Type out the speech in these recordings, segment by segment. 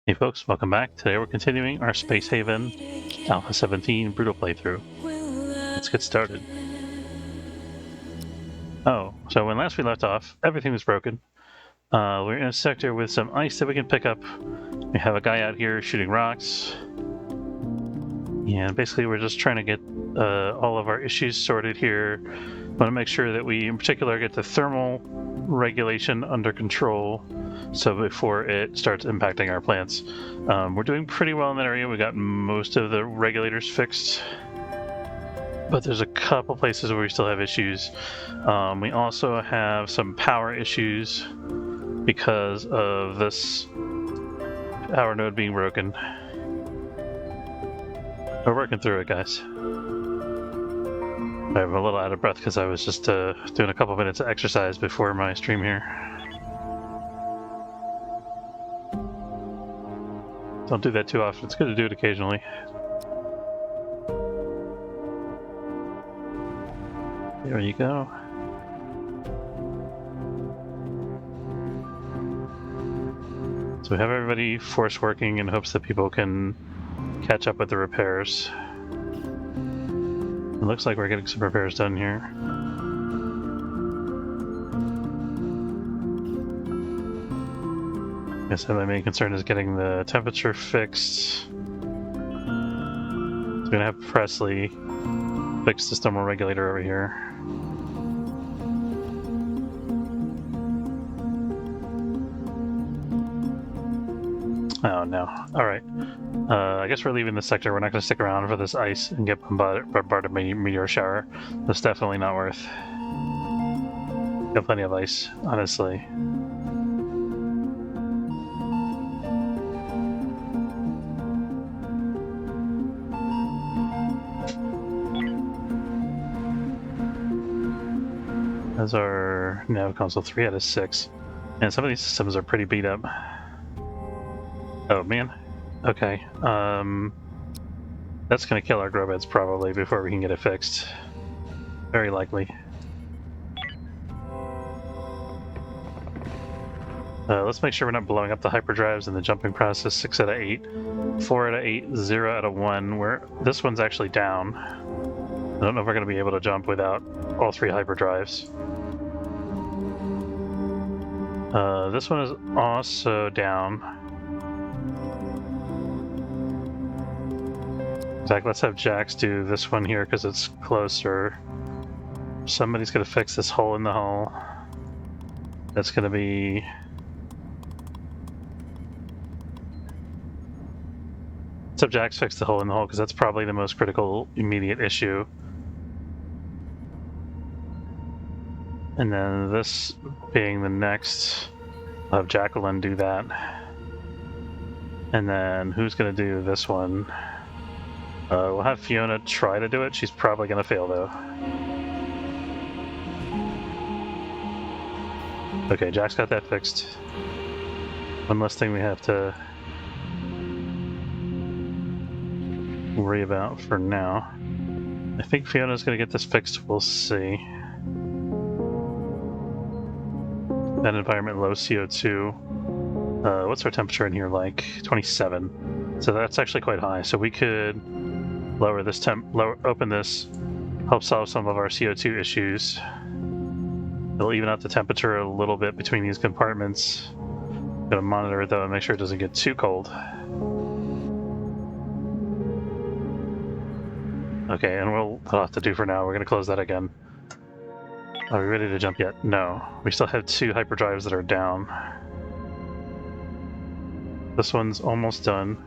Hey folks, welcome back. Today we're continuing our Space Haven Alpha 17 Brutal playthrough. Let's get started. Oh, so when last we left off, everything was broken. We're in a sector with some ice that we can pick up. We have a guy out here shooting rocks. And basically we're just trying to get all of our issues sorted here. Want to make sure that we, in particular, get the thermal regulation under control, so before it starts impacting our plants. We're doing pretty well in that area. We got most of the regulators fixed, but there's a couple places where we still have issues. We also have some power issues because of this power node being broken. We're working through it, guys. I'm a little out of breath because I was just doing a couple minutes of exercise before my stream here. Don't do that too often. It's good to do it occasionally. There you go. So we have everybody force working in hopes that people can catch up with the repairs. It looks like we're getting some repairs done here. I guess my main concern is getting the temperature fixed. So we're gonna have Presley fix the thermal regulator over here. Oh no. Alright. I guess we're leaving the sector. We're not going to stick around for this ice and get bombarded by meteor shower. That's definitely not worth. Got plenty of ice, honestly. That's our nav console 3 out of 6. And some of these systems are pretty beat up. Oh man. Okay. That's gonna kill our grow beds probably before we can get it fixed. Very likely. Let's make sure we're not blowing up the hyperdrives in the jumping process. 6 out of 8, 4 out of 8, 0 out of 1. This one's actually down. I don't know if we're gonna be able to jump without all 3 hyperdrives. This one is also down. In fact, let's have Jax do this one here because it's closer. Somebody's going to fix this hole in the hull. That's going to be... Let's have Jax fix the hole in the hull because that's probably the most critical immediate issue. And then this being the next, I'll have Jacqueline do that. And then who's going to do this one? We'll have Fiona try to do it. She's probably going to fail, though. Okay, Jack's got that fixed. One less thing we have to worry about for now. I think Fiona's going to get this fixed. We'll see. That environment, low CO2. What's our temperature in here like? 27. So that's actually quite high. So we could lower this open this, help solve some of our CO2 issues. It'll even out the temperature a little bit between these compartments. Gonna monitor it though and make sure it doesn't get too cold. Okay, and that'll have to do for now. We're gonna close that again. Are we ready to jump yet? No. We still have 2 hyperdrives that are down. This one's almost done.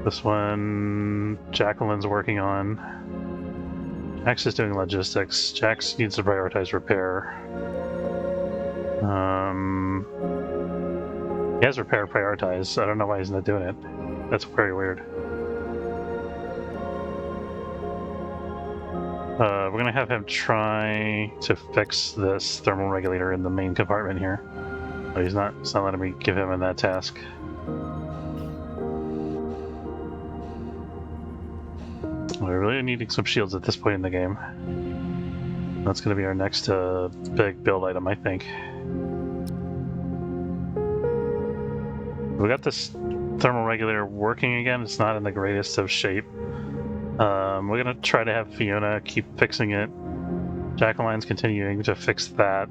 This one, Jacqueline's working on. Jax is doing logistics. Jax needs to prioritize repair. He has repair prioritized. I don't know why he's not doing it. That's very weird. We're gonna have him try to fix this thermal regulator in the main compartment here. Oh, he's not letting me give him that task. We're really needing some shields at this point in the game. That's going to be our next big build item, I think. We got this thermal regulator working again. It's not in the greatest of shape. We're gonna try to have Fiona keep fixing it. Jacqueline's continuing to fix that.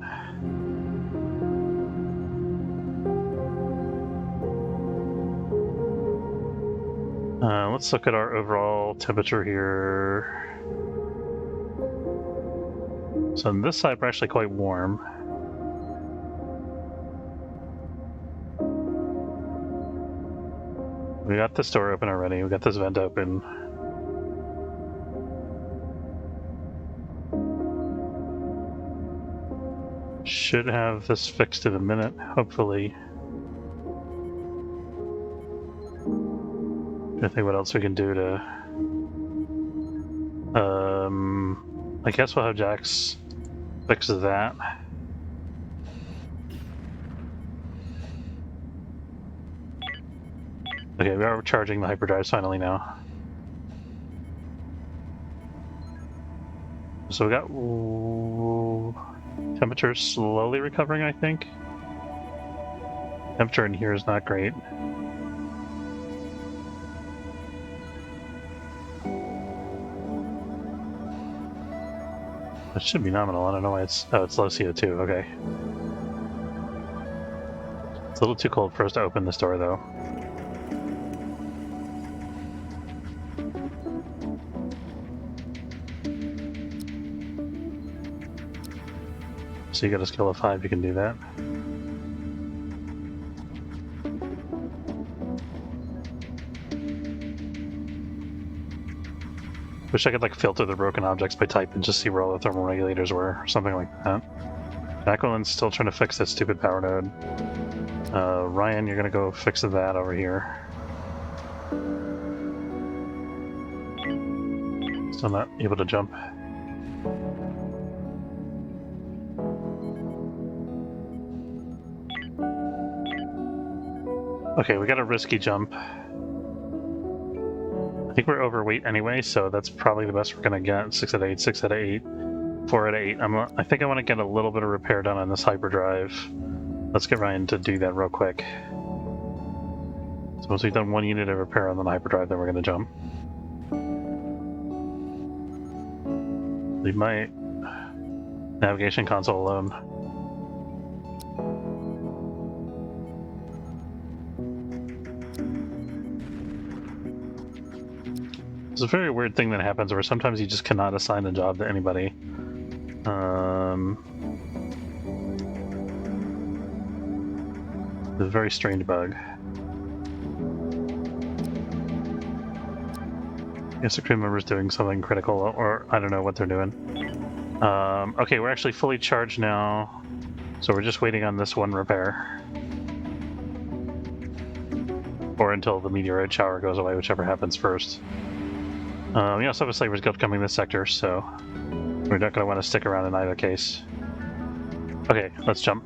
Let's look at our overall temperature here. So on this side, we're actually quite warm. We got this door open already. We got this vent open. Should have this fixed in a minute, hopefully. I think what else we can do to... I guess we'll have Jax fix that. Okay, we are charging the hyperdrives finally now. So we got temperature slowly recovering, I think. Temperature in here is not great. It should be nominal. I don't know why it's... Oh, it's low CO2. Okay. It's a little too cold for us to open this door, though. So you got a skill of 5, you can do that. Wish I could like filter the broken objects by type and just see where all the thermal regulators were, or something like that. Jacqueline's still trying to fix that stupid power node. Ryan, you're gonna go fix that over here. Still not able to jump. Okay, we got a risky jump. I think we're overweight anyway, so that's probably the best we're gonna get. 6 out of 8, 6 out of 8, 4 out of 8. I think I want to get a little bit of repair done on this hyperdrive. Let's get Ryan to do that real quick. So once we've done 1 unit of repair on the hyperdrive, then we're gonna jump. Leave my navigation console alone. It's a very weird thing that happens where sometimes you just cannot assign a job to anybody. It's a very strange bug. I guess the crew member's doing something critical, or I don't know what they're doing. Okay, we're actually fully charged now, so we're just waiting on this one repair. Or until the meteorite shower goes away, whichever happens first. We also have a Slaver's Guild coming this sector, so we're not going to want to stick around in either case. Okay, let's jump.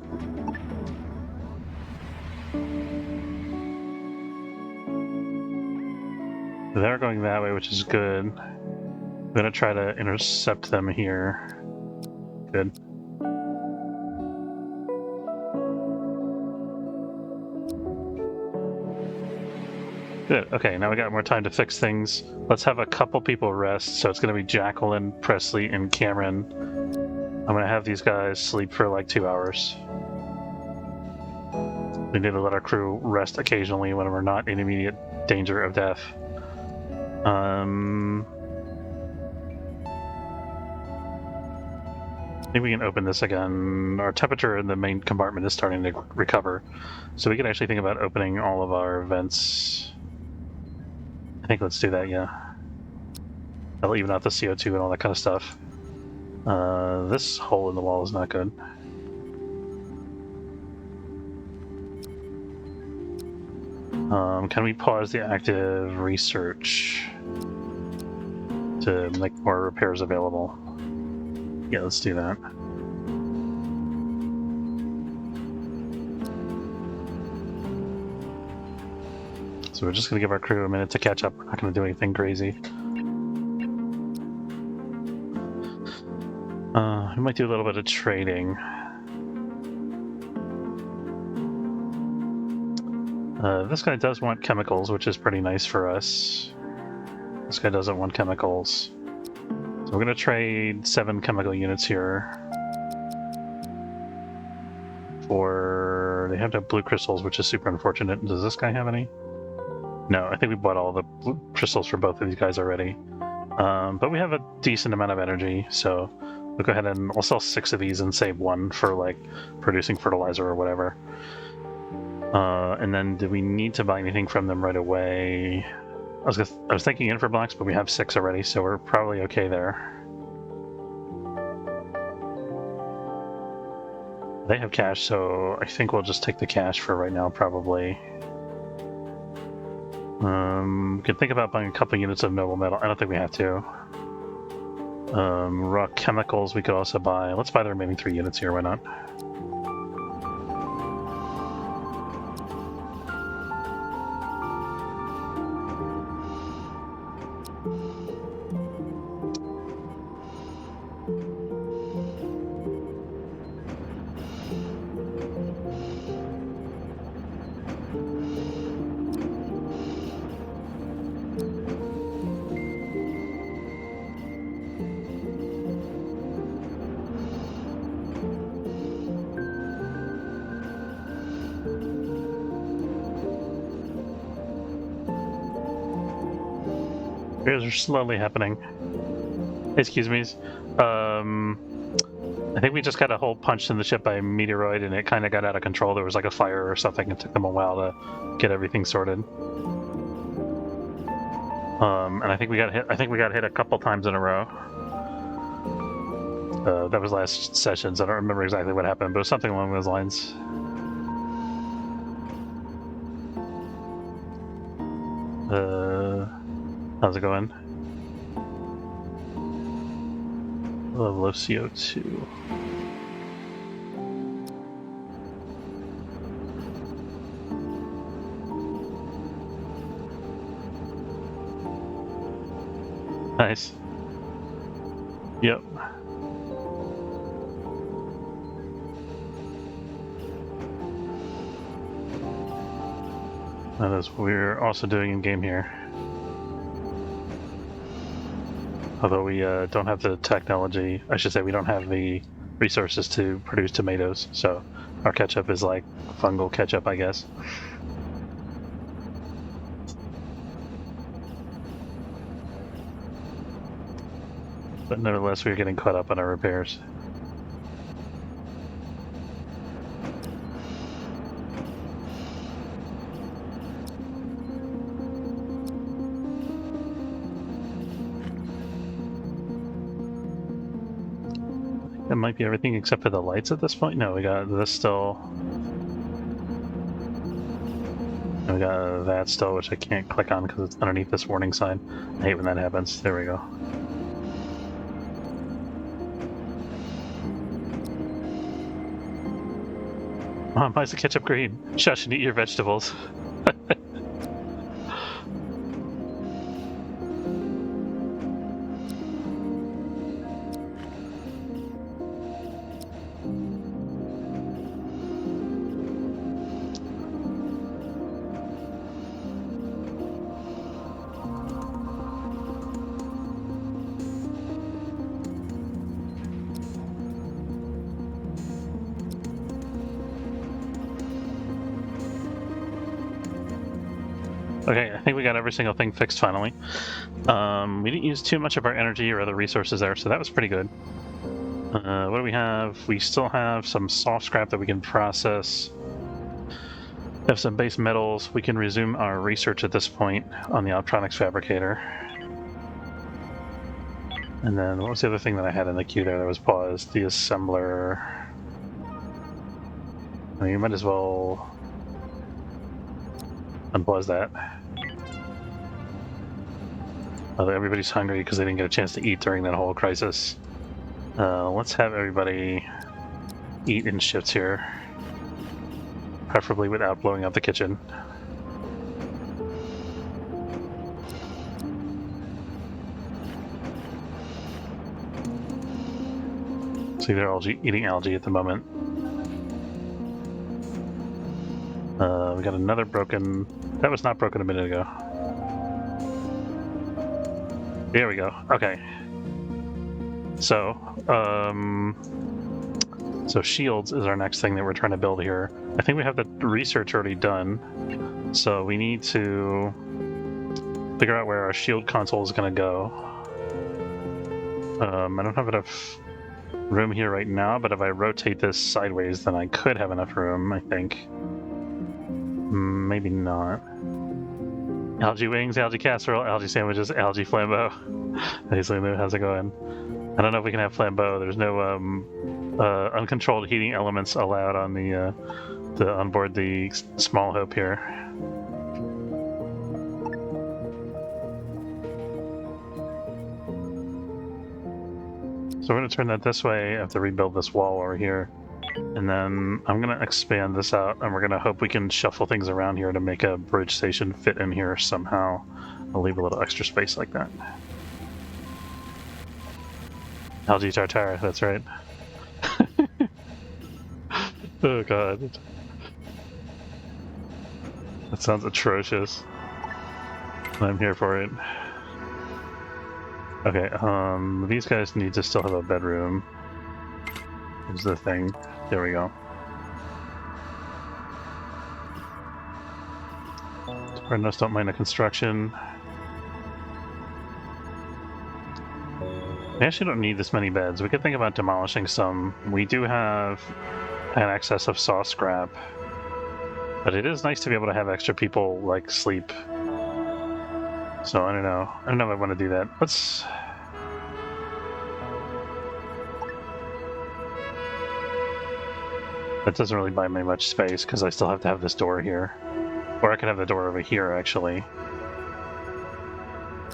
They're going that way, which is good. I'm going to try to intercept them here. Good. Good. Okay, now we got more time to fix things. Let's have a couple people rest. So it's going to be Jacqueline, Presley, and Cameron. I'm going to have these guys sleep for like 2 hours. We need to let our crew rest occasionally when we're not in immediate danger of death. I think we can open this again. Our temperature in the main compartment is starting to recover. So we can actually think about opening all of our vents. I think let's do that, yeah. That'll even out the CO2 and all that kind of stuff. This hole in the wall is not good. Can we pause the active research to make more repairs available? Yeah, let's do that. So we're just going to give our crew a minute to catch up. We're not going to do anything crazy. We might do a little bit of trading. This guy does want chemicals, which is pretty nice for us. This guy doesn't want chemicals. So we're going to trade 7 chemical units here. For... They have to have blue crystals, which is super unfortunate. Does this guy have any? No, I think we bought all the blue crystals for both of these guys already. But we have a decent amount of energy, so we'll go ahead and we'll sell 6 of these and save 1 for like producing fertilizer or whatever. And then do we need to buy anything from them right away? I was thinking infra blocks, but we have 6 already, so we're probably okay there. They have cash, so I think we'll just take the cash for right now, probably. We can think about buying a couple units of noble metal. I don't think we have to. Raw chemicals we could also buy. Let's buy the remaining 3 units here, why not? Repairs are slowly happening. Excuse me. I think we just got a hole punched in the ship by a meteoroid, and it kind of got out of control. There was like a fire or something. It took them a while to get everything sorted. And I think we got hit. I think we got hit a couple times in a row. That was last sessions. I don't remember exactly what happened, but it was something along those lines. How's it going? Level of CO2. Nice. Yep. That is what we're also doing in game here. Although we don't have the technology, I should say we don't have the resources to produce tomatoes, so our ketchup is like fungal ketchup, I guess. But nevertheless, we're getting caught up on our repairs. That might be everything except for the lights at this point. No, we got this still. And we got that still, which I can't click on because it's underneath this warning sign. I hate when that happens. There we go. Mom, why is the ketchup green? Shush and eat your vegetables. Okay, I think we got every single thing fixed finally. We didn't use too much of our energy or other resources there, so that was pretty good. What do we have? We still have some soft scrap that we can process. We have some base metals. We can resume our research at this point on the optronics fabricator. And then what was the other thing that I had in the queue there that was paused? The assembler. I mean, you might as well unpause that. Although everybody's hungry because they didn't get a chance to eat during that whole crisis. Let's have everybody eat in shifts here. Preferably without blowing up the kitchen. See, they're all eating algae at the moment. We got another broken... That was not broken a minute ago. There we go. Okay. So, so shields is our next thing that we're trying to build here. I think we have the research already done, so we need to figure out where our shield console is going to go. I don't have enough room here right now, but if I rotate this sideways, then I could have enough room, I think. Maybe not. Algae wings, algae casserole, algae sandwiches, algae flambeau. Hey Lulu, how's it going? I don't know if we can have flambeau. There's no uncontrolled heating elements allowed on the onboard the Small Hope here. So we're going to turn that this way. I have to rebuild this wall over here. And then I'm going to expand this out, and we're going to hope we can shuffle things around here to make a bridge station fit in here somehow. I'll leave a little extra space like that. Algae tartare, that's right. Oh god. That sounds atrocious. I'm here for it. Okay, these guys need to still have a bedroom. Is the thing. There we go. Spartanos don't mind the construction. We actually don't need this many beds. We could think about demolishing some. We do have an excess of saw scrap. But it is nice to be able to have extra people, like, sleep. So, I don't know. I don't know if I want to do that. Let's... That doesn't really buy me much space, because I still have to have this door here. Or I could have the door over here, actually.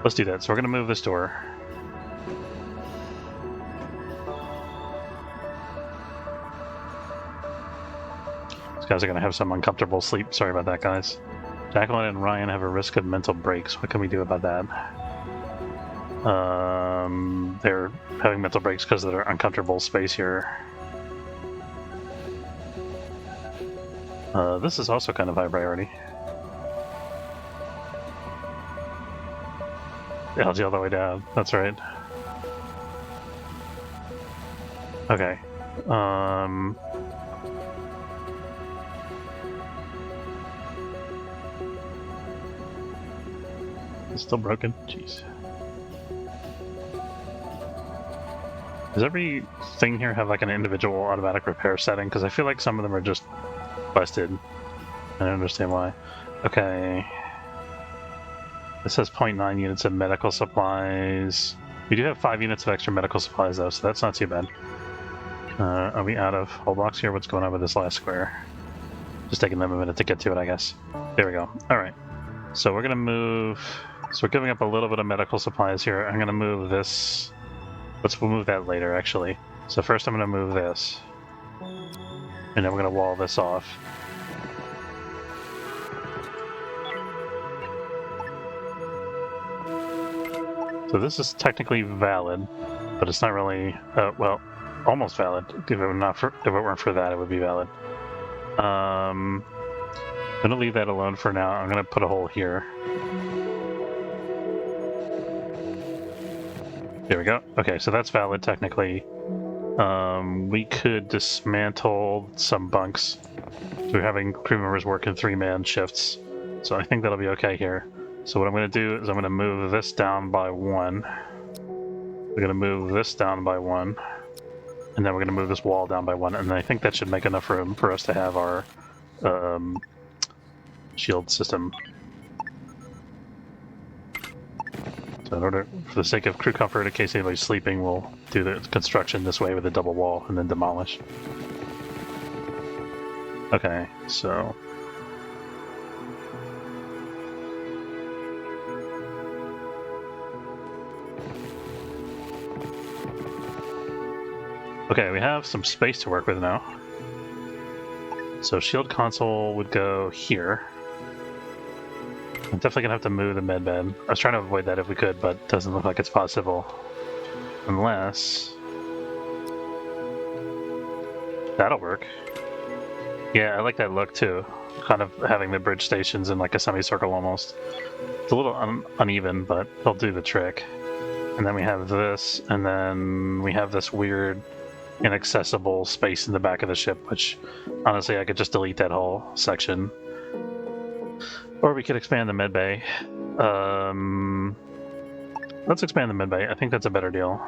Let's do that. So we're going to move this door. These guys are going to have some uncomfortable sleep. Sorry about that, guys. Jacqueline and Ryan have a risk of mental breaks. What can we do about that? They're having mental breaks because of their uncomfortable space here. This is also kind of high priority. Algae all the way down. That's right. Okay. It's still broken? Jeez. Does every thing here have like an individual automatic repair setting? Because I feel like some of them are just busted. I don't understand why. Okay. This says 0.9 units of medical supplies. We do have 5 units of extra medical supplies though, so that's not too bad. Are we out of whole blocks here? What's going on with this last square? Just taking them a minute to get to it, I guess. There we go. Alright. So we're going to move... So we're giving up a little bit of medical supplies here. I'm going to move this... We'll move that later, actually. So first I'm going to move this. And then we're going to wall this off. So this is technically valid, but it's not really... well, almost valid. If it weren't for that, it would be valid. I'm going to leave that alone for now. I'm going to put a hole here. There we go. Okay, so that's valid technically. We could dismantle some bunks. We're having crew members work in 3-man shifts. So I think that'll be okay here. So what I'm going to do is I'm going to move this down by 1. We're going to move this down by 1. And then we're going to move this wall down by 1. And I think that should make enough room for us to have our shield system. So in order, for the sake of crew comfort, in case anybody's sleeping, we'll do the construction this way with a double wall and then demolish. Okay, so... Okay, we have some space to work with now. So shield console would go here. I'm definitely gonna have to move the med bed. I was trying to avoid that if we could, but it doesn't look like it's possible. Unless... That'll work. Yeah, I like that look too. kind of having the bridge stations in like a semicircle almost. It's a little uneven, but they'll do the trick. And then we have this, and then we have this weird inaccessible space in the back of the ship, which honestly I could just delete that whole section. Or we could expand the medbay. Let's expand the medbay. I think that's a better deal.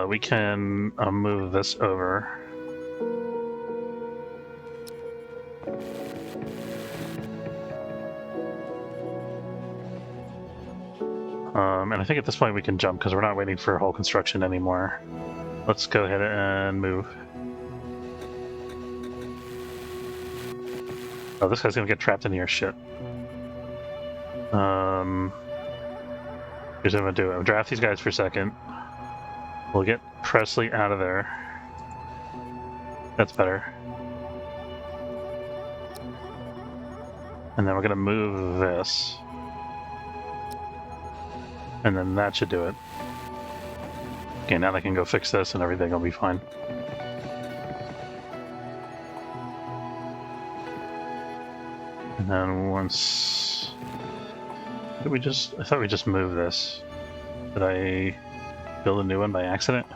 We can move this over. And I think at this point we can jump because we're not waiting for whole construction anymore. Let's go ahead and move. Oh, this guy's gonna get trapped in here. Shit. Here's what I'm gonna do. I'll draft these guys for a second. We'll get Presley out of there. That's better. And then we're gonna move this. And then that should do it. Okay, now I can go fix this and everything will be fine. And then once... Did we just... I thought we just moved this. Did I build a new one by accident?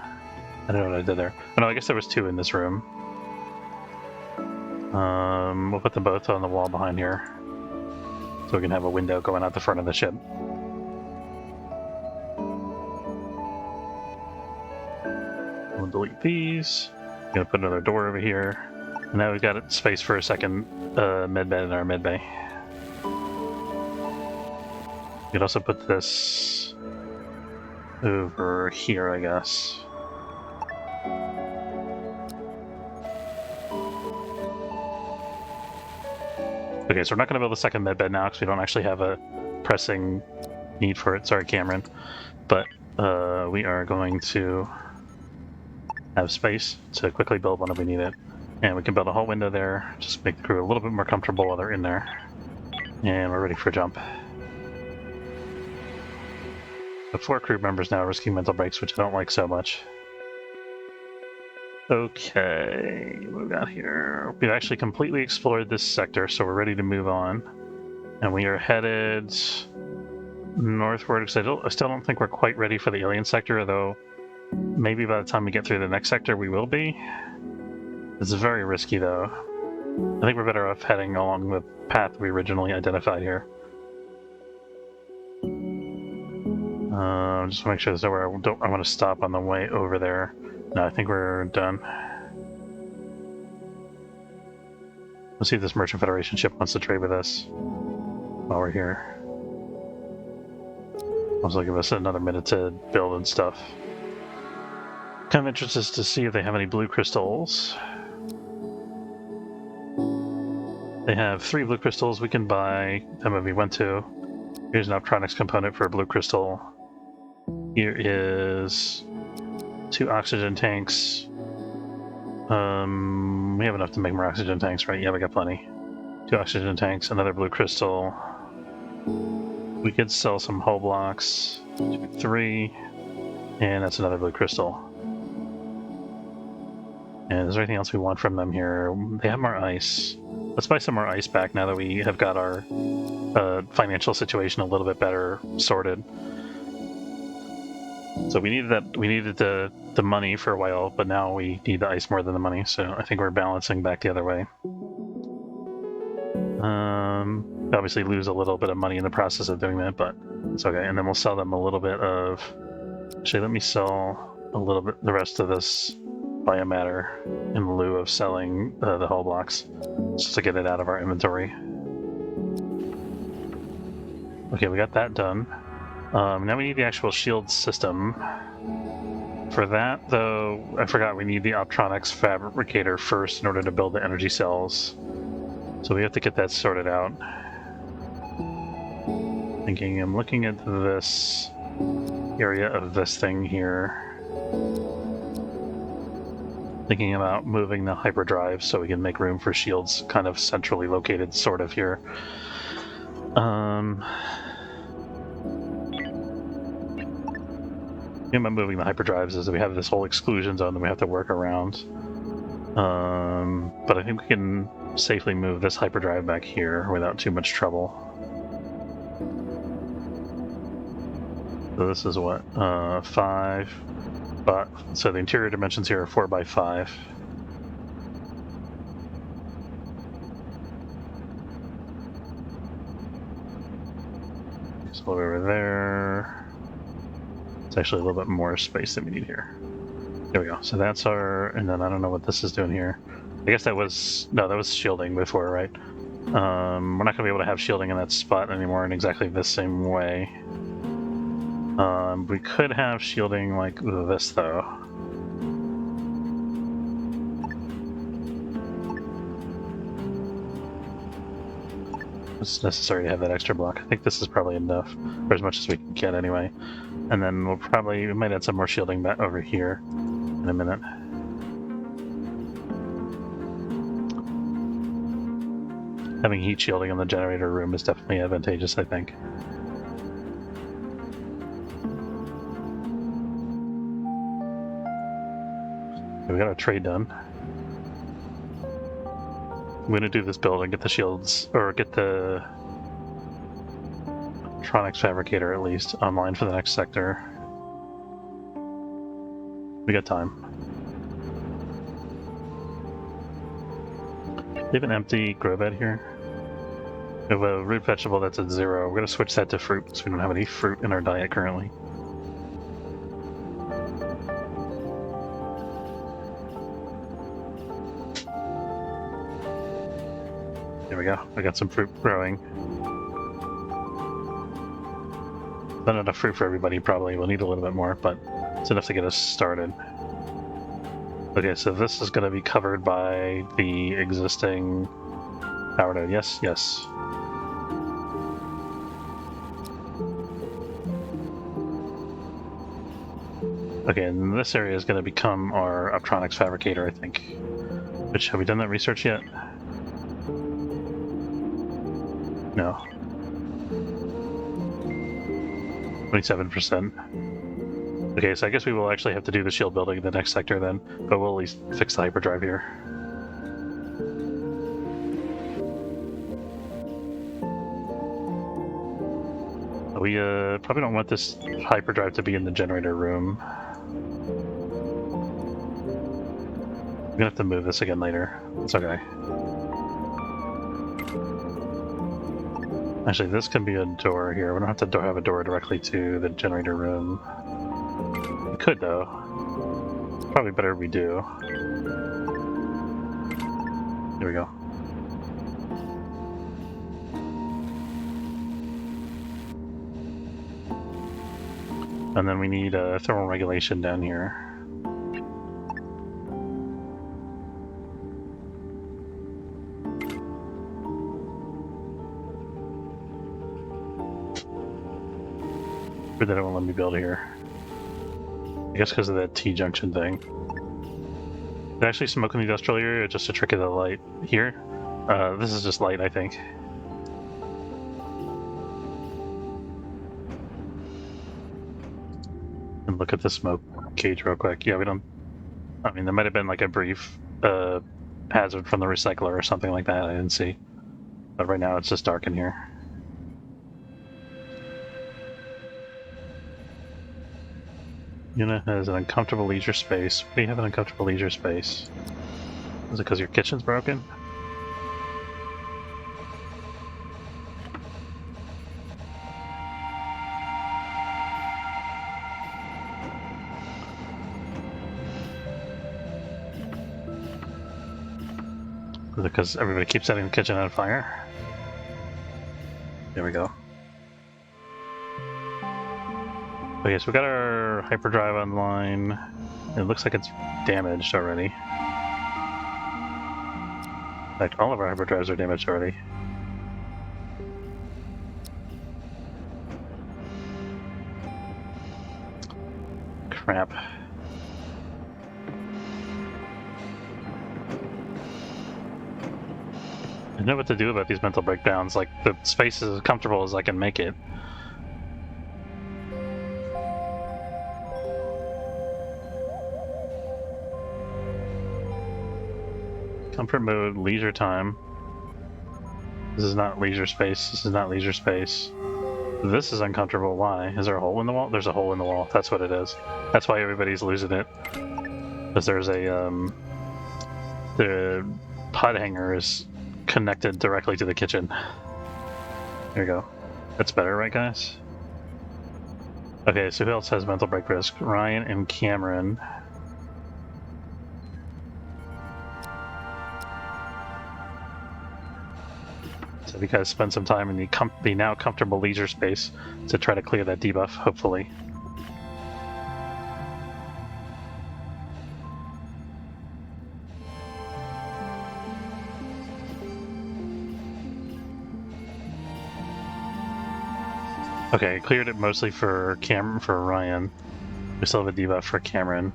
I don't know what I did there. Oh no, I guess there was two in this room. We'll put them both on the wall behind here. So we can have a window going out the front of the ship. We'll delete these. Gonna put another door over here. And now we've got space for a second medbed in our medbay. You could also put this over here, I guess. Okay, so we're not going to build a second medbed now because we don't actually have a pressing need for it. Sorry, Cameron. But we are going to have space to quickly build one if we need it. And we can build a whole window there, just make the crew a little bit more comfortable while they're in there. And we're ready for a jump. The 4 crew members now are risking mental breaks, which I don't like so much. Okay, what we got here? We've actually completely explored this sector, so we're ready to move on. And we are headed northward, because I still don't think we're quite ready for the alien sector, although maybe by the time we get through the next sector we will be. It's very risky though. I think we're better off heading along the path we originally identified here. Just to make sure there's nowhere I want to stop on the way over there. No, I think we're done. Let's see if this Merchant Federation ship wants to trade with us while we're here. Also give us another minute to build and stuff. Kind of interested to see if they have any blue crystals. They have 3 blue crystals we can buy them if we want to. Here's an optronics component for a blue crystal. Here is 2 oxygen tanks. We have enough to make more oxygen tanks, right? Yeah, we got plenty. 2 oxygen tanks, another blue crystal. We could sell some hull blocks. 2, 3. And that's another blue crystal. And is there anything else we want from them here? They have more ice. Let's buy some more ice back now that we have got our financial situation a little bit better sorted. So we needed the money for a while, but now we need the ice more than the money, so I think we're balancing back the other way. Obviously lose a little bit of money in the process of doing that, but it's okay. And then we'll sell them a little bit of... Actually, let me sell a little bit the rest of this biomatter in lieu of selling the hull blocks, just to get it out of our inventory. Okay, we got that done. Now we need the actual shield system. For that, though, I forgot we need the optronics fabricator first in order to build the energy cells. So we have to get that sorted out. I'm looking at this area of this thing here. Thinking about moving the hyperdrive so we can make room for shields kind of centrally located sort of here. About moving the hyperdrives is that we have this whole exclusion zone that we have to work around. But I think we can safely move this hyperdrive back here without too much trouble. So this is what, 5, but so the interior dimensions here are 4 by 5. So over there, it's actually a little bit more space than we need here. There we go. So that's our, and then I don't know what this is doing here. I guess that was, no, that was shielding before, right? We're not going to be able to have shielding in that spot anymore in exactly the same way. We could have shielding like this, though. It's necessary to have that extra block. I think this is probably enough, or as much as we can get anyway. And then we might add some more shielding back over here in a minute. Having heat shielding in the generator room is definitely advantageous, I think. We got our trade done. I'm going to do this build and get the shields, or get the electronics fabricator at least online for the next sector. We got time. We have an empty grow bed here. We have a root vegetable that's at 0. We're going to switch that to fruit because we don't have any fruit in our diet currently. There we go. I got some fruit growing. Not enough fruit for everybody, probably. We'll need a little bit more, but it's enough to get us started. Okay, so this is going to be covered by the existing power node. Yes, yes. Okay, and this area is going to become our optronics fabricator, I think. Which, have we done that research yet? No. 27%. Okay, so I guess we will actually have to do the shield building in the next sector then, but we'll at least fix the hyperdrive here. We probably don't want this hyperdrive to be in the generator room. I'm gonna have to move this again later. It's okay. Actually, this can be a door here. We don't have to have a door directly to the generator room. We could, though. It's probably better if we do. Here we go. And then we need thermal regulation down here. They don't let me build here. I guess because of that T-junction thing. Did I actually smoke in the industrial area, or just a trick of the light? Here? This is just light, I think. And look at the smoke cage real quick. Yeah, we don't... I mean, there might have been like a brief hazard from the recycler or something like that I didn't see. But right now it's just dark in here. Unit has an uncomfortable leisure space. Why do you have an uncomfortable leisure space? Is it because your kitchen's broken? Is it because everybody keeps setting the kitchen on fire? There we go. Okay, so we got our hyperdrive online. It looks like it's damaged already. In fact, all of our hyperdrives are damaged already. Crap. I don't know what to do about these mental breakdowns. Like, the space is as comfortable as I can make it. Comfort mode, leisure time. This is not leisure space. This is not leisure space. This is uncomfortable. Why? Is there a hole in the wall? There's a hole in the wall. That's what it is. That's why everybody's losing it. Because there's a, the pot hanger is connected directly to the kitchen. There you go. That's better, right, guys? Okay, so who else has mental break risk? Ryan and Cameron. So you guys spend some time in the now comfortable leisure space to try to clear that debuff, hopefully. Okay, cleared it mostly for Ryan. We still have a debuff for Cameron.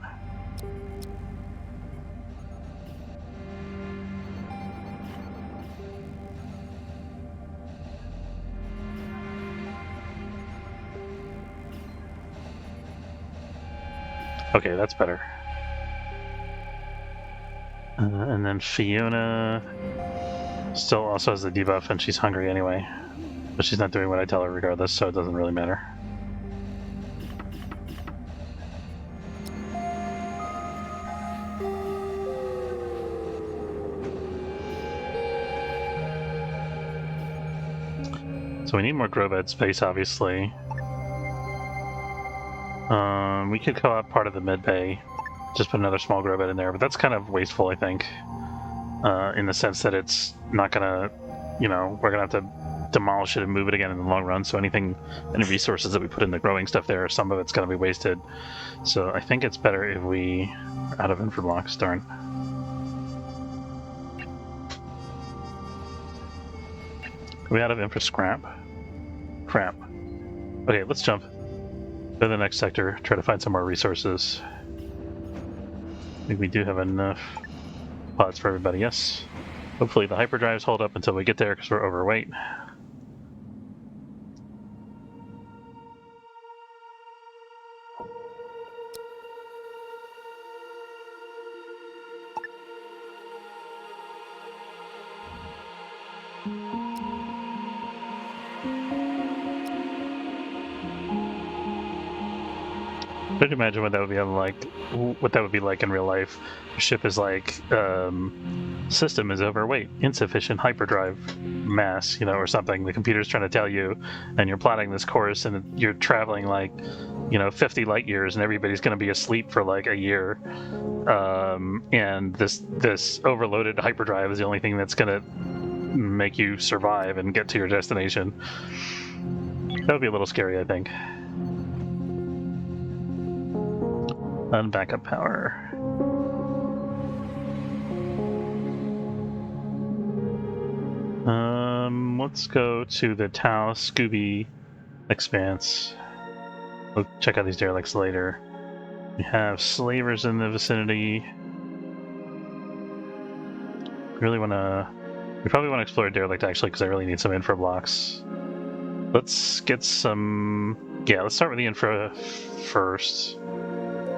Okay, that's better. And then Fiona still also has the debuff, and she's hungry anyway. But she's not doing what I tell her regardless, so it doesn't really matter. So we need more grow bed space, obviously. We could go out part of the mid bay, just put another small grow bed in there, but that's kind of wasteful, I think. In the sense that it's not gonna, you know, we're gonna have to demolish it and move it again in the long run, so any resources that we put in the growing stuff there, some of it's gonna be wasted. So I think it's better if we are out of infra blocks, darn. Are we out of infra scrap? Crap. Okay, let's jump. Go to the next sector, try to find some more resources. I think we do have enough pods for everybody, yes. Hopefully the hyperdrives hold up until we get there because we're overweight. I could imagine what that would be like in real life. The ship is like, system is overweight, insufficient hyperdrive mass, you know, or something. The computer's trying to tell you, and you're plotting this course, and you're traveling like, you know, 50 light years, and everybody's going to be asleep for like a year. And this overloaded hyperdrive is the only thing that's going to make you survive and get to your destination. That would be a little scary, I think. And backup power. Let's go to the Tau Scooby Expanse. We'll check out these derelicts later. We have slavers in the vicinity. We probably want to explore a derelict actually, because I really need some infra blocks. Let's get some. Yeah, let's start with the infra first.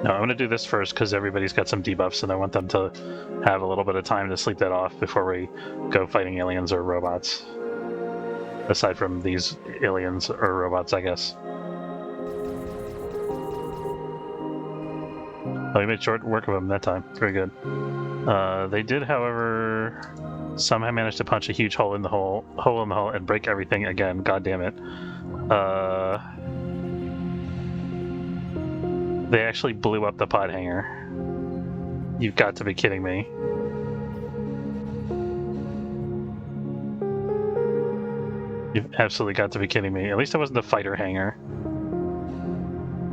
No, I'm going to do this first because everybody's got some debuffs and I want them to have a little bit of time to sleep that off before we go fighting aliens or robots. Aside from these aliens or robots, I guess. Oh, we made short work of them that time. Very good. They did, however, somehow manage to punch a huge hole in the hull and break everything again. God damn it. They actually blew up the pod hanger. You've got to be kidding me. You've absolutely got to be kidding me. At least it wasn't the fighter hangar.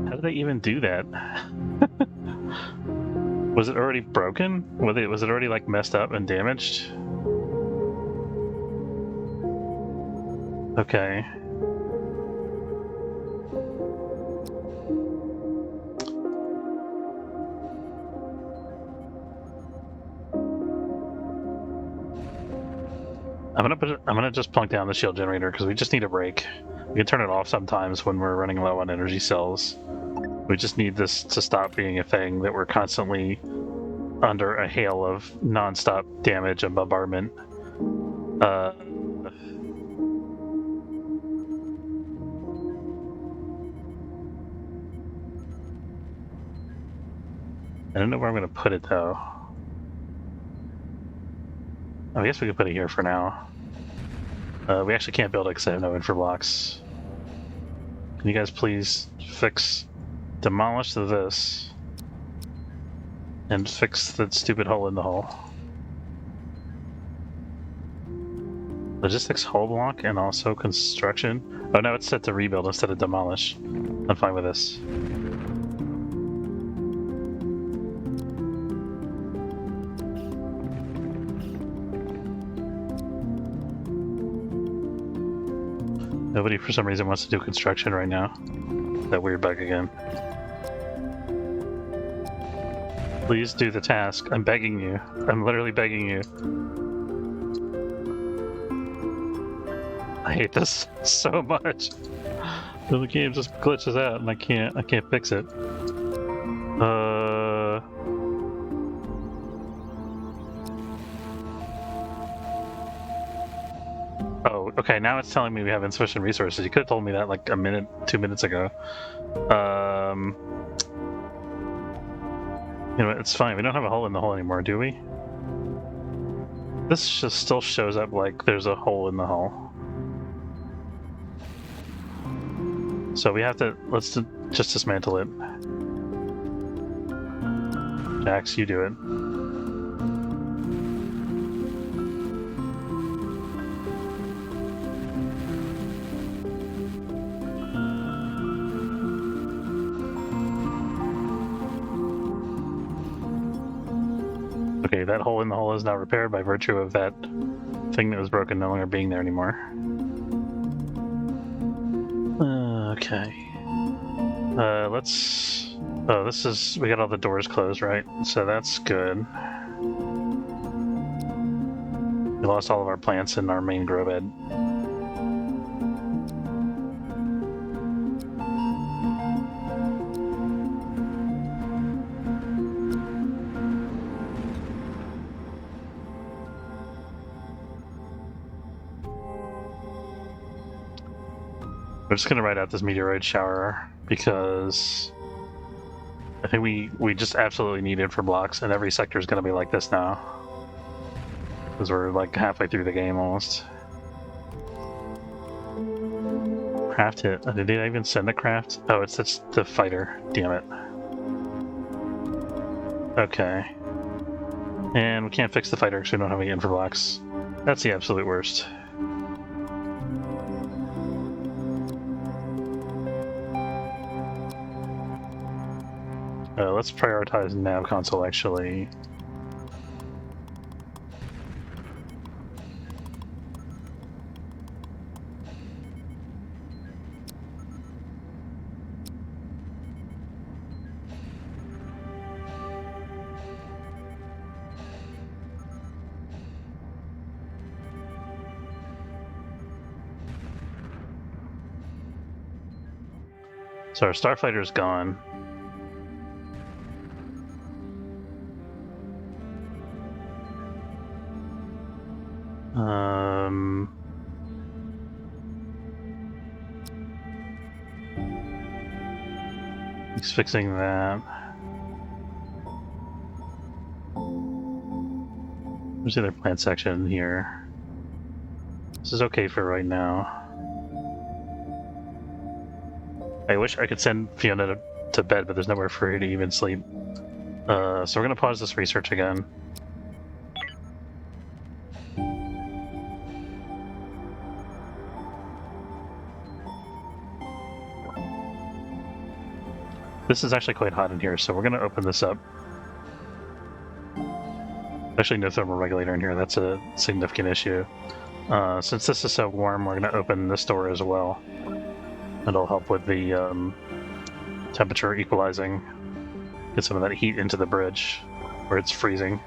How did they even do that? Was it already broken? Was it already like messed up and damaged? Okay. I'm gonna just plunk down the shield generator because we just need a break. We can turn it off sometimes when we're running low on energy cells. We just need this to stop being a thing that we're constantly under a hail of non-stop damage and bombardment. I don't know where I'm going to put it, though. I guess we could put it here for now. We actually can't build it because I have no infra blocks. Can you guys please demolish this, and fix the stupid hole in the hull? Logistics hull block and also construction. Oh no, it's set to rebuild instead of demolish. I'm fine with this. Nobody for some reason wants to do construction right now. That weird bug again. Please do the task. I'm begging you. I'm literally begging you. I hate this so much. The game just glitches out and I can't fix it. Oh, okay, now it's telling me we have insufficient resources. You could have told me that like 2 minutes ago. You know what, it's fine. We don't have a hole in the hole anymore, do we? This just still shows up like there's a hole in the hull. So we have to, let's just dismantle it. Jax, you do it. Okay, that hole in the hull is now repaired by virtue of that thing that was broken no longer being there anymore. Okay. Let's... Oh, this is... We got all the doors closed, right? So that's good. We lost all of our plants in our main grow bed. I'm just gonna write out this meteoroid shower because I think we just absolutely need infra blocks, and every sector is gonna be like this now because we're like halfway through the game almost. Craft it. Did I even send the craft? Oh, it's the fighter. Damn it. Okay. And we can't fix the fighter because we don't have any infra blocks. That's the absolute worst. Let's prioritize nav console, actually. So our starfighter's gone. He's fixing that. There's the other plant section here. This is okay for right now. I wish I could send Fiona to bed, but there's nowhere for her to even sleep. So we're gonna pause this research again. This is actually quite hot in here, so we're going to open this up. Actually, no thermal regulator in here. That's a significant issue. Since this is so warm, we're going to open this door as well. It'll help with the temperature equalizing. Get some of that heat into the bridge where it's freezing.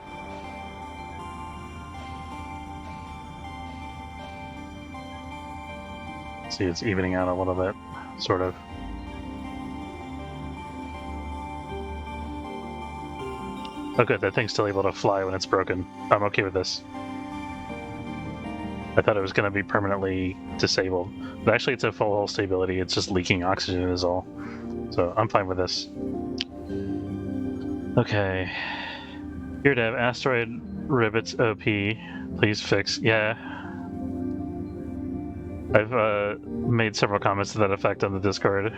See, it's evening out a little bit, sort of. Oh good, that thing's still able to fly when it's broken. I'm okay with this. I thought it was going to be permanently disabled. But actually it's a full hull stability, it's just leaking oxygen is all. So I'm fine with this. Okay. Here to have asteroid rivets OP. Please fix. Yeah. I've made several comments to that effect on the Discord.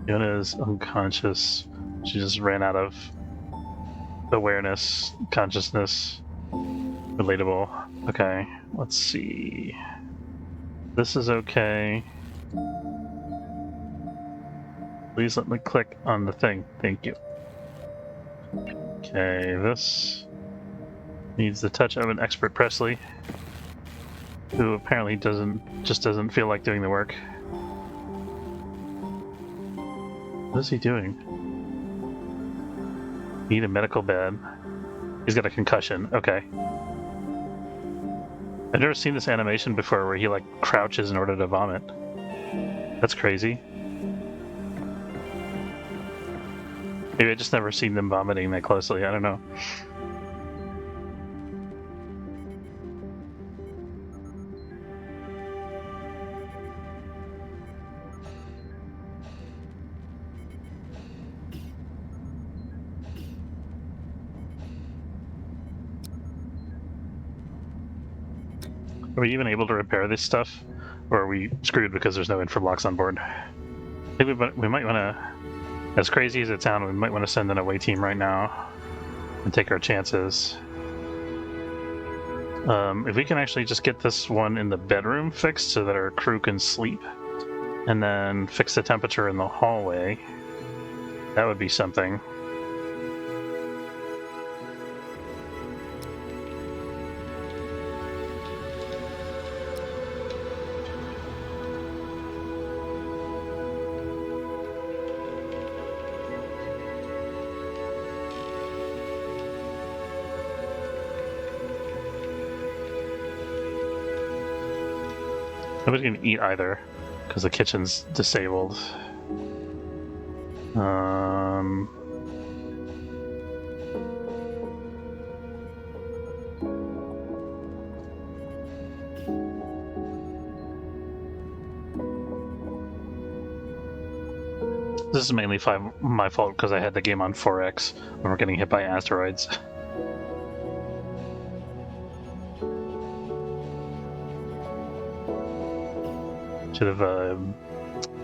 Yuna is unconscious. She just ran out of awareness, consciousness. Relatable. Okay, let's see. This is okay. Please let me click on the thing. Thank you. Okay, this needs the touch of an expert Presley, who apparently doesn't feel like doing the work. What is he doing? Need a medical bed. He's got a concussion. Okay. I've never seen this animation before where he like crouches in order to vomit. That's crazy. Maybe I just never seen them vomiting that closely. I don't know. Are we even able to repair this stuff? Or are we screwed because there's no infra blocks on board? I think we might want to, as crazy as it sounds, we might want to send an away team right now and take our chances. If we can actually just get this one in the bedroom fixed so that our crew can sleep, and then fix the temperature in the hallway, that would be something. Nobody can eat either, because the kitchen's disabled. This is mainly my fault because I had the game on 4X when we're getting hit by asteroids.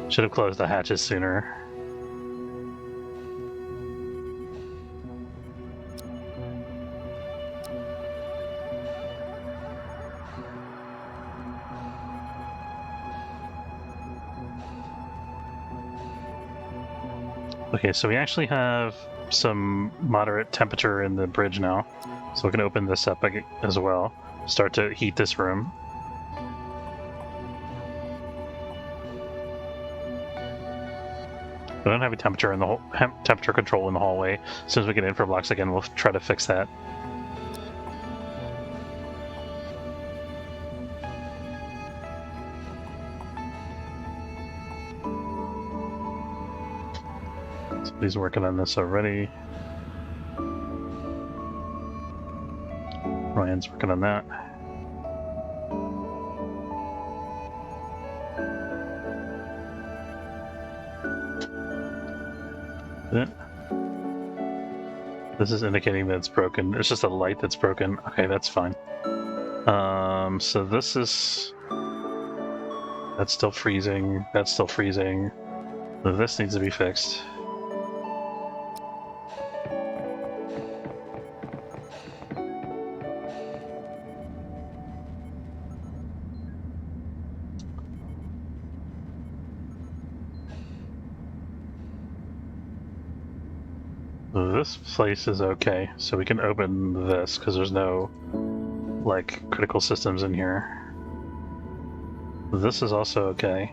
Should have closed the hatches sooner. Okay, so we actually have some moderate temperature in the bridge now, so we can open this up as well. Start to heat this room. We don't have a temperature in the temperature control in the hallway. As soon as we get infra blocks again, we'll try to fix that. Somebody's working on this already. Ryan's working on that. This is indicating that it's broken. It's just a light that's broken. Okay, that's fine. So this is... That's still freezing. That's still freezing. So this needs to be fixed. This place is okay, so we can open this because there's no like critical systems in here. This is also okay.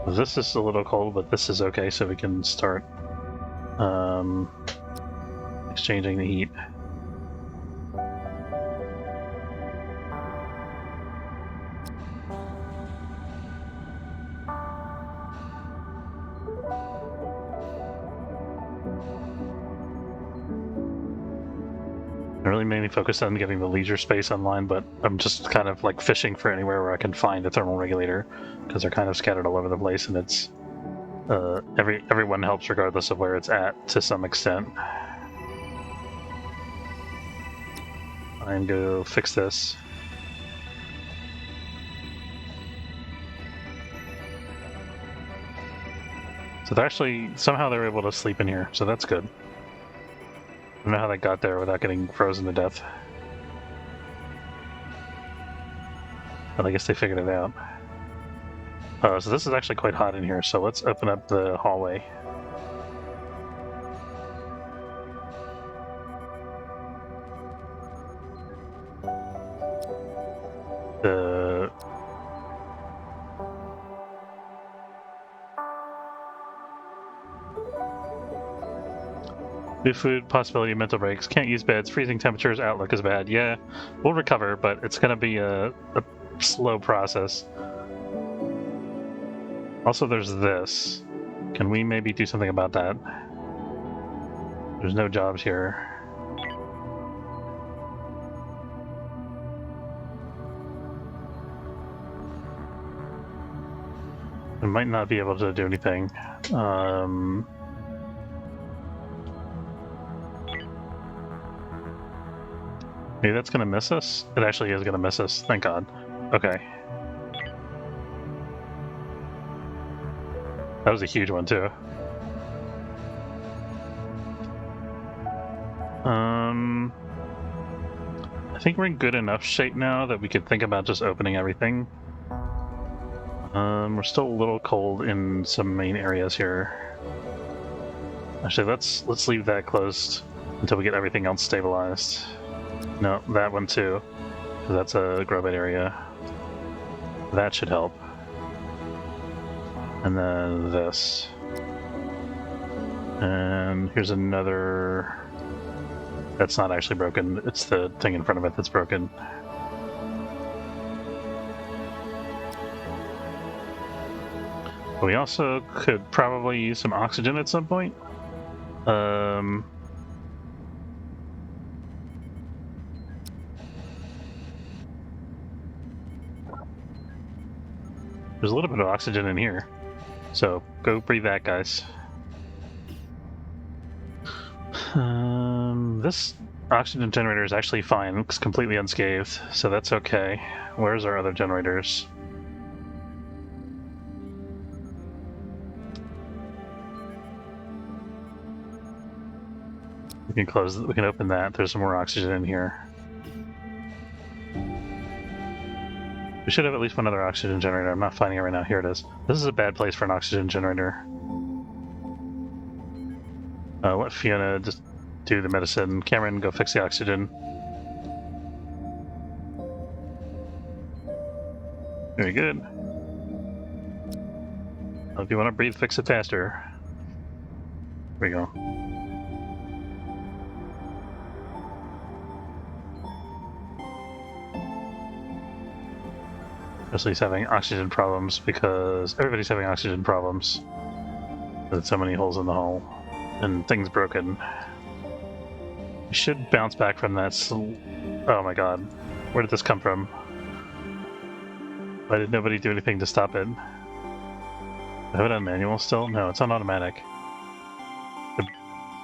This is a little cold, but this is okay, so we can start exchanging the heat. I really mainly focused on getting the leisure space online, but I'm just kind of like fishing for anywhere where I can find a thermal regulator, because they're kind of scattered all over the place, and it's everyone helps regardless of where it's at to some extent. I'm gonna fix this. So they're actually somehow they're able to sleep in here, so that's good. I don't know how they got there without getting frozen to death. But I guess they figured it out. So this is actually quite hot in here, so let's open up the hallway. New food, possibility of mental breaks, can't use beds, freezing temperatures, outlook is bad. Yeah, we'll recover, but it's going to be a slow process. Also, there's this. Can we maybe do something about that? There's no jobs here. We might not be able to do anything. Maybe that's going to miss us? It actually is going to miss us. Thank God. Okay. That was a huge one, too. I think we're in good enough shape now that we could think about just opening everything. We're still a little cold in some main areas here. Actually, let's leave that closed until we get everything else stabilized. No, that one too, because that's a grow bed area. That should help. And then this. And here's another... That's not actually broken, it's the thing in front of it that's broken. We also could probably use some oxygen at some point. There's a little bit of oxygen in here, so go breathe that, guys. This oxygen generator is actually fine. It's completely unscathed, so that's okay. Where's our other generators? We can close. We can open that. There's some more oxygen in here. We should have at least one other oxygen generator. I'm not finding it right now. Here it is. This is a bad place for an oxygen generator. Let Fiona just do the medicine. Cameron, go fix the oxygen. Very good. If you want to breathe, fix it faster. Here we go. He's having oxygen problems because everybody's having oxygen problems. There's so many holes in the hull and things broken. We should bounce back from that. Oh my god, where did this come from? Why did nobody do anything to stop it? I have it on manual still? No, it's on automatic. The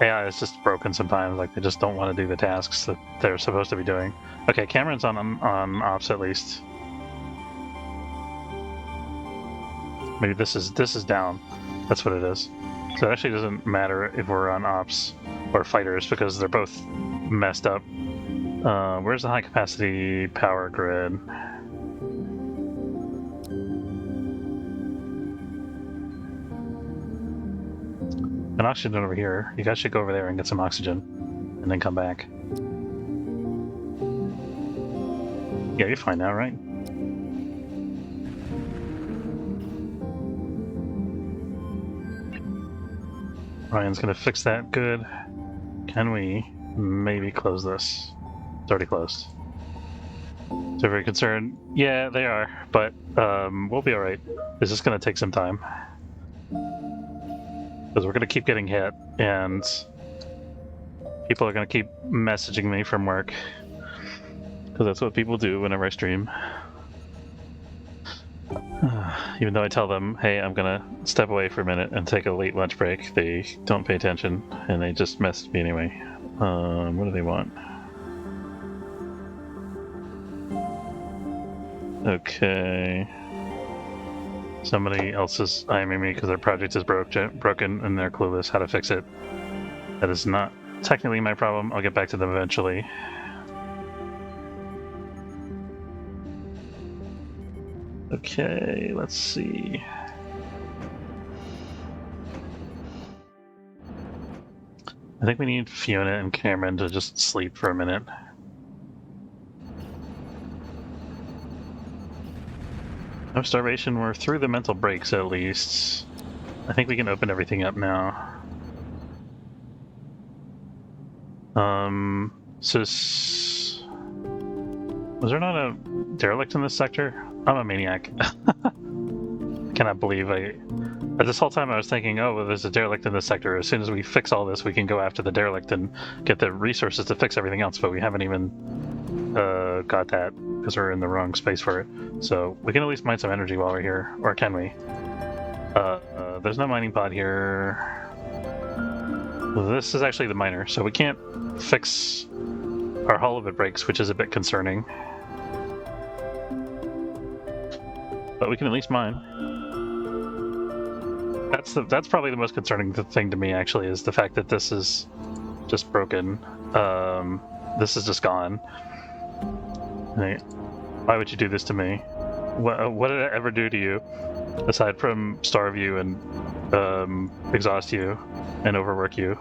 AI is just broken sometimes, like they just don't want to do the tasks that they're supposed to be doing. Okay, Cameron's on ops at least. Maybe this is down. That's what it is. So it actually doesn't matter if we're on ops or fighters because they're both messed up. Where's the high capacity power grid? An oxygen over here. You guys should go over there and get some oxygen and then come back. Yeah, you're fine now, right? Ryan's gonna fix that. Good. Can we maybe close this? It's already closed. So very concerned. Yeah, they are, but we'll be alright. It's just gonna take some time. Because we're gonna keep getting hit, and People are going to keep messaging me from work. Because that's what people do whenever I stream. Even though I tell them, hey, I'm going to step away for a minute and take a late lunch break, they don't pay attention, and they just message me anyway. What do they want? Okay. Somebody else is IMing me because their project is broken and they're clueless how to fix it. That is not technically my problem. I'll get back to them eventually. Okay, let's see. I think we need Fiona and Cameron to just sleep for a minute. No starvation, we're through the mental breaks at least. I think we can open everything up now. Was there not a derelict in this sector? I'm a maniac. I cannot believe this whole time I was thinking, oh, well, there's a derelict in this sector. As soon as we fix all this, we can go after the derelict and get the resources to fix everything else, but we haven't even got that because we're in the wrong space for it. So we can at least mine some energy while we're here, or can we? There's no mining pod here. This is actually the miner, so we can't fix our hull if it breaks, which is a bit concerning. But we can at least mine. That's probably the most concerning thing to me, actually, is the fact that this is just broken. This is just gone. Why would you do this to me? What did I ever do to you, aside from starve you and exhaust you and overwork you?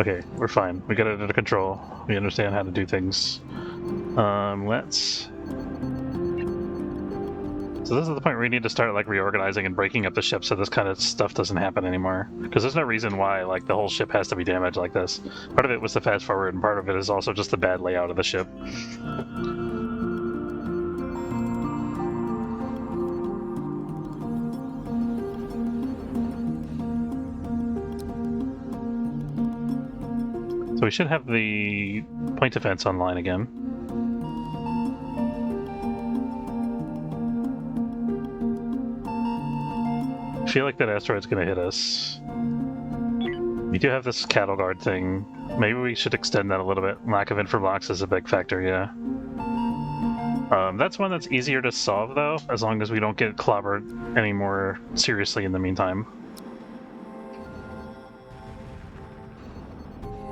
Okay, we're fine. We got it under control. We understand how to do things. So this is the point where we need to start like reorganizing and breaking up the ship so this kind of stuff doesn't happen anymore. Because there's no reason why like the whole ship has to be damaged like this. Part of it was the fast forward, and part of it is also just the bad layout of the ship. So we should have the point defense online again. I feel like that asteroid's gonna hit us. We do have this cattle guard thing. Maybe we should extend that a little bit. Lack of infrablocks is a big factor, yeah. That's one that's easier to solve, though, as long as we don't get clobbered any more seriously in the meantime.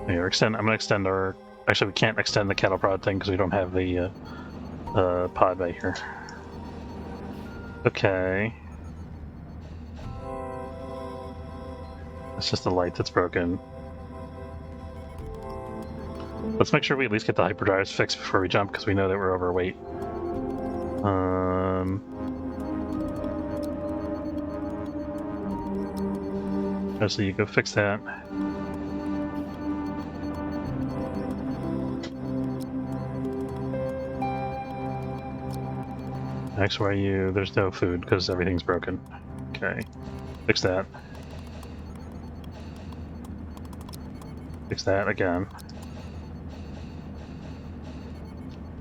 Here, I'm gonna extend our... Actually, we can't extend the cattle prod thing because we don't have the pod right here. Okay. It's just the light that's broken. Let's make sure we at least get the hyperdrives fixed before we jump, because we know that we're overweight. So you go fix that. Next, where are you? There's no food because everything's broken. Okay, fix that. Fix that again.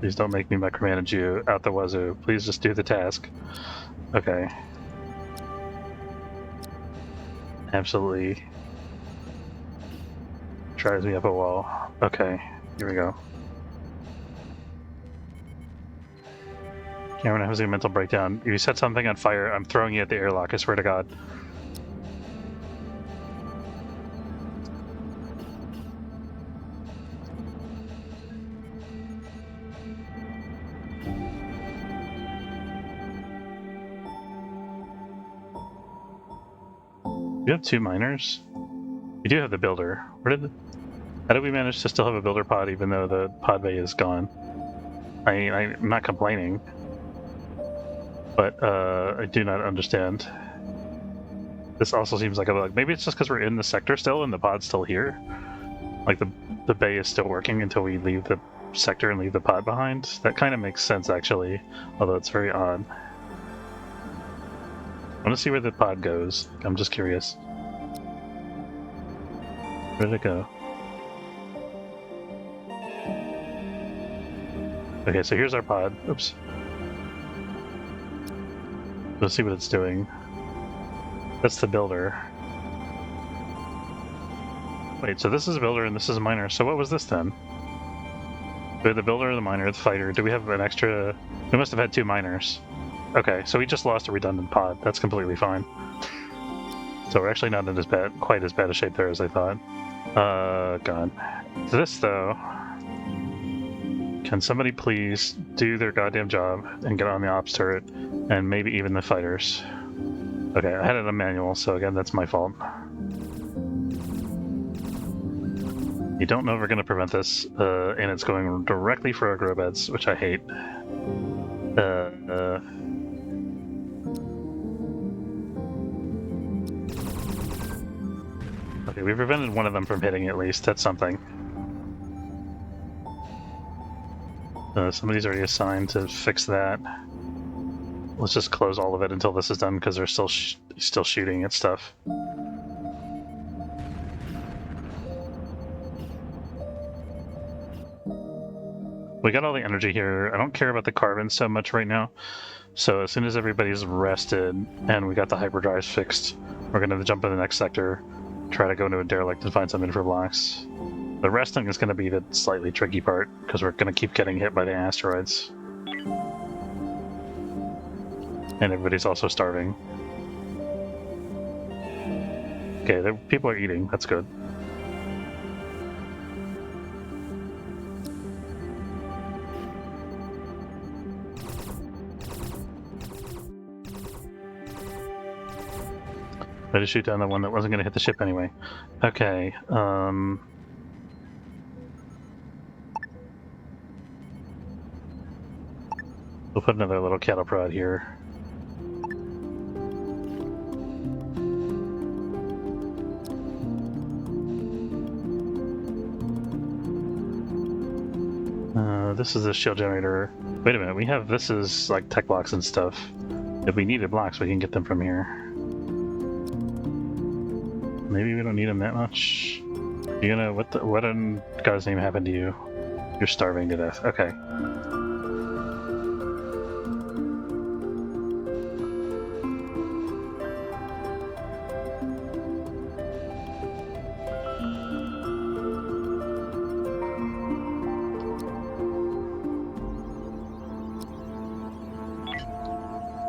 Please don't make me micromanage you out the wazoo. Please just do the task. Okay. Absolutely drives me up a wall. Okay, here we go. Cameron having a mental breakdown. If you set something on fire, I'm throwing you at the airlock, I swear to God. We have 2 miners. We do have the builder. How did we manage to still have a builder pod even though the pod bay is gone? I'm not complaining, but I do not understand. This also seems like a bug. Maybe it's just because we're in the sector still and the pod's still here. Like the bay is still working until we leave the sector and leave the pod behind. That kind of makes sense actually, although it's very odd. I want to see where the pod goes. I'm just curious. Where did it go? Okay, so here's our pod. Oops. Let's see what it's doing. That's the builder. Wait, so this is a builder and this is a miner. So what was this then? The builder, the miner, the fighter. Do we have an extra? We must have had 2 miners. Okay, so we just lost a redundant pod. That's completely fine. So we're actually not in quite as bad a shape there as I thought. God. This though. Can somebody please do their goddamn job and get on the ops turret and maybe even the fighters? Okay, I had it on manual, so again, that's my fault. You don't know if we're going to prevent this, and it's going directly for our grow beds, which I hate. Okay, we prevented one of them from hitting at least. That's something. Somebody's already assigned to fix that. Let's just close all of it until this is done, because they're still shooting at stuff. We got all the energy here. I don't care about the carbon so much right now. So as soon as everybody's rested and we got the hyperdrives fixed, we're going to jump in the next sector, try to go into a derelict and find some infra blocks. The resting is going to be the slightly tricky part, because we're going to keep getting hit by the asteroids. And everybody's also starving. Okay, people are eating. That's good. I just shoot down the one that wasn't going to hit the ship anyway. Okay, we'll put another little cattle prod here. This is a shield generator. Wait a minute, this is like tech blocks and stuff. If we needed blocks, we can get them from here. Maybe we don't need them that much. You know, what in God's name happened to you? You're starving to death. Okay.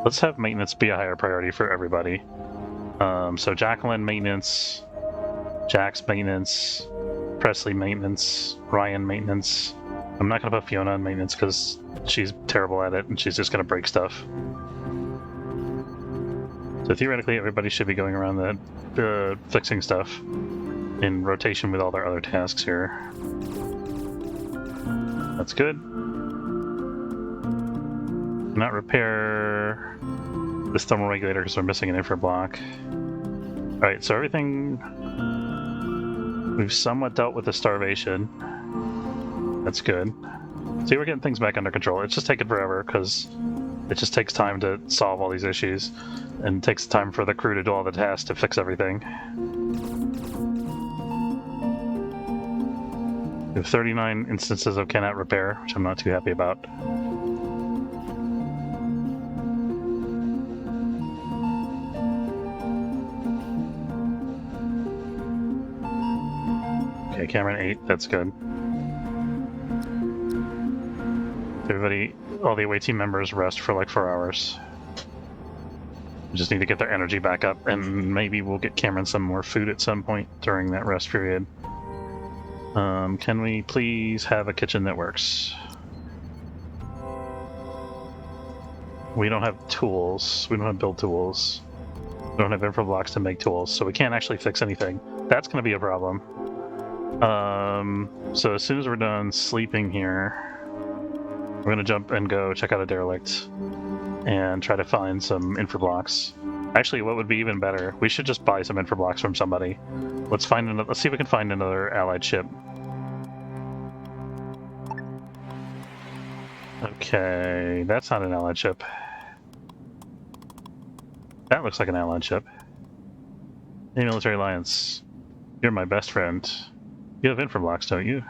Let's have maintenance be a higher priority for everybody. So Jacqueline maintenance, Jack's maintenance, Presley maintenance, Ryan maintenance. I'm not going to put Fiona on maintenance because she's terrible at it and she's just going to break stuff. So theoretically everybody should be going around fixing stuff in rotation with all their other tasks here. That's good. Not repair this thermal regulator because we're missing an infra block. Alright, so everything... We've somewhat dealt with the starvation. That's good. See, we're getting things back under control. It's just taking forever because it just takes time to solve all these issues and it takes time for the crew to do all the tasks to fix everything. We have 39 instances of cannot repair, which I'm not too happy about. Okay, Cameron 8, that's good. Everybody, all the away team members rest for like 4 hours. We just need to get their energy back up, and maybe we'll get Cameron some more food at some point during that rest period. Can we please have a kitchen that works? We don't have tools. We don't have build tools. We don't have infra blocks to make tools, so we can't actually fix anything. That's going to be a problem. So as soon as we're done sleeping here, we're going to jump and go check out a derelict and try to find some infra blocks. Actually, what would be even better, we should just buy some infra blocks from somebody. Let's see if we can find another allied ship. Okay, that's not an allied ship. That looks like an allied ship. The military alliance. You're my best friend. You have infra blocks, don't you?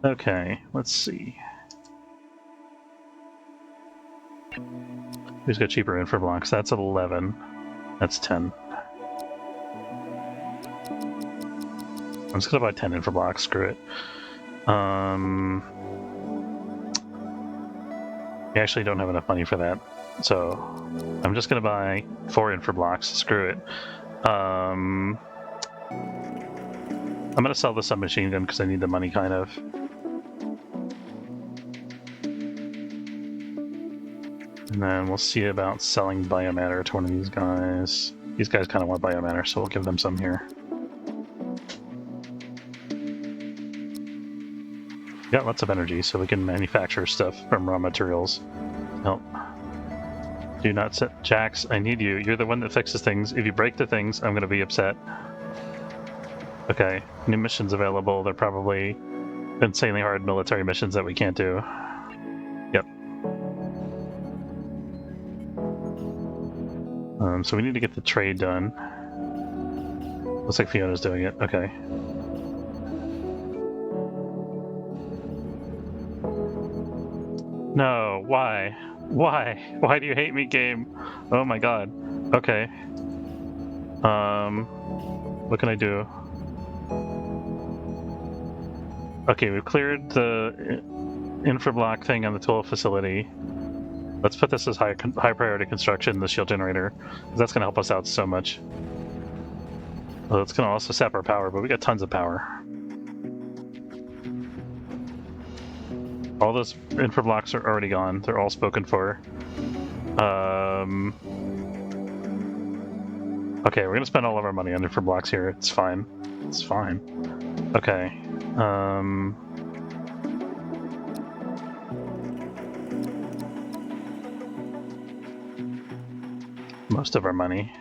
Okay, let's see. Who's got cheaper infra blocks? That's 11. That's 10. I'm just gonna buy 10 infra blocks, screw it. I actually don't have enough money for that, so I'm just gonna buy 4 infra blocks, screw it. I'm gonna sell the submachine gun because I need the money, kind of. And then we'll see about selling biomatter to one of these guys. These guys kind of want biomatter, so we'll give them some here. We got lots of energy, so we can manufacture stuff from raw materials. Nope. Do not set... Jax, I need you. You're the one that fixes things. If you break the things, I'm going to be upset. Okay, new missions available. They're probably insanely hard military missions that we can't do. Yep. So we need to get the trade done. Looks like Fiona's doing it. Okay. No, why? Why? Why do you hate me, game? Oh my god. Okay. What can I do? Okay, we've cleared the infra block thing on the tool facility. Let's put this as high priority construction, the shield generator, because that's going to help us out so much. Well, it's going to also sap our power, but we got tons of power. All those infra blocks are already gone. They're all spoken for. Okay, we're going to spend all of our money on infra blocks here. It's fine. It's fine. Okay. Most of our money.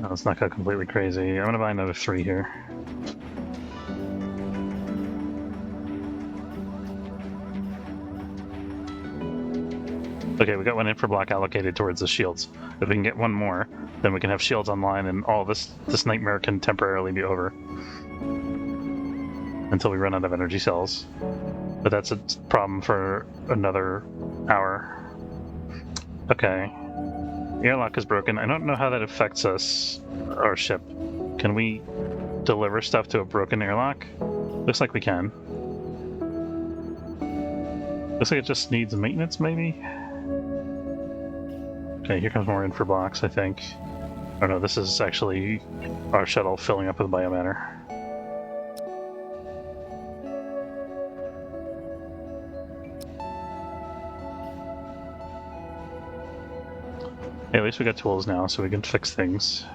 Oh, let's not go completely crazy. I'm gonna buy another 3 here. Okay, we got 1 infra block allocated towards the shields. If we can get 1 more, then we can have shields online and all this nightmare can temporarily be over. Until we run out of energy cells. But that's a problem for another hour. Okay. The airlock is broken. I don't know how that affects us, our ship. Can we deliver stuff to a broken airlock? Looks like we can. Looks like it just needs maintenance, maybe? Okay, here comes more infra blocks, I think. Oh no, this is actually our shuttle filling up with biomatter. Hey, at least we got tools now, so we can fix things.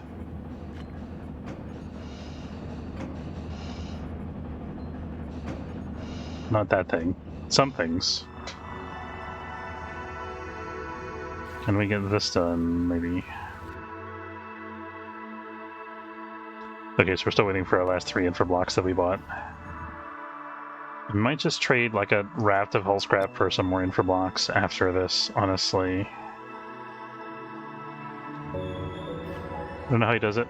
Not that thing. Some things. Can we get this done, maybe? Okay, so we're still waiting for our last 3 infra blocks that we bought. We might just trade like a raft of hull scrap for some more infra blocks after this, honestly. I don't know how he does it.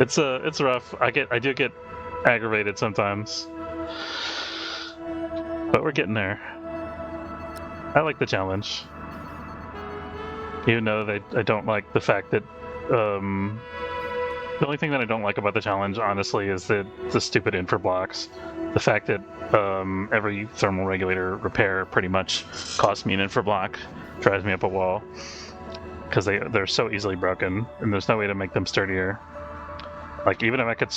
It's rough. I do get aggravated sometimes, but we're getting there. I like the challenge, even though I don't like the fact that the only thing that I don't like about the challenge, honestly, is the stupid infra blocks. The fact that every thermal regulator repair pretty much costs me an infra block drives me up a wall. Because they're so easily broken, and there's no way to make them sturdier. Like, even if I could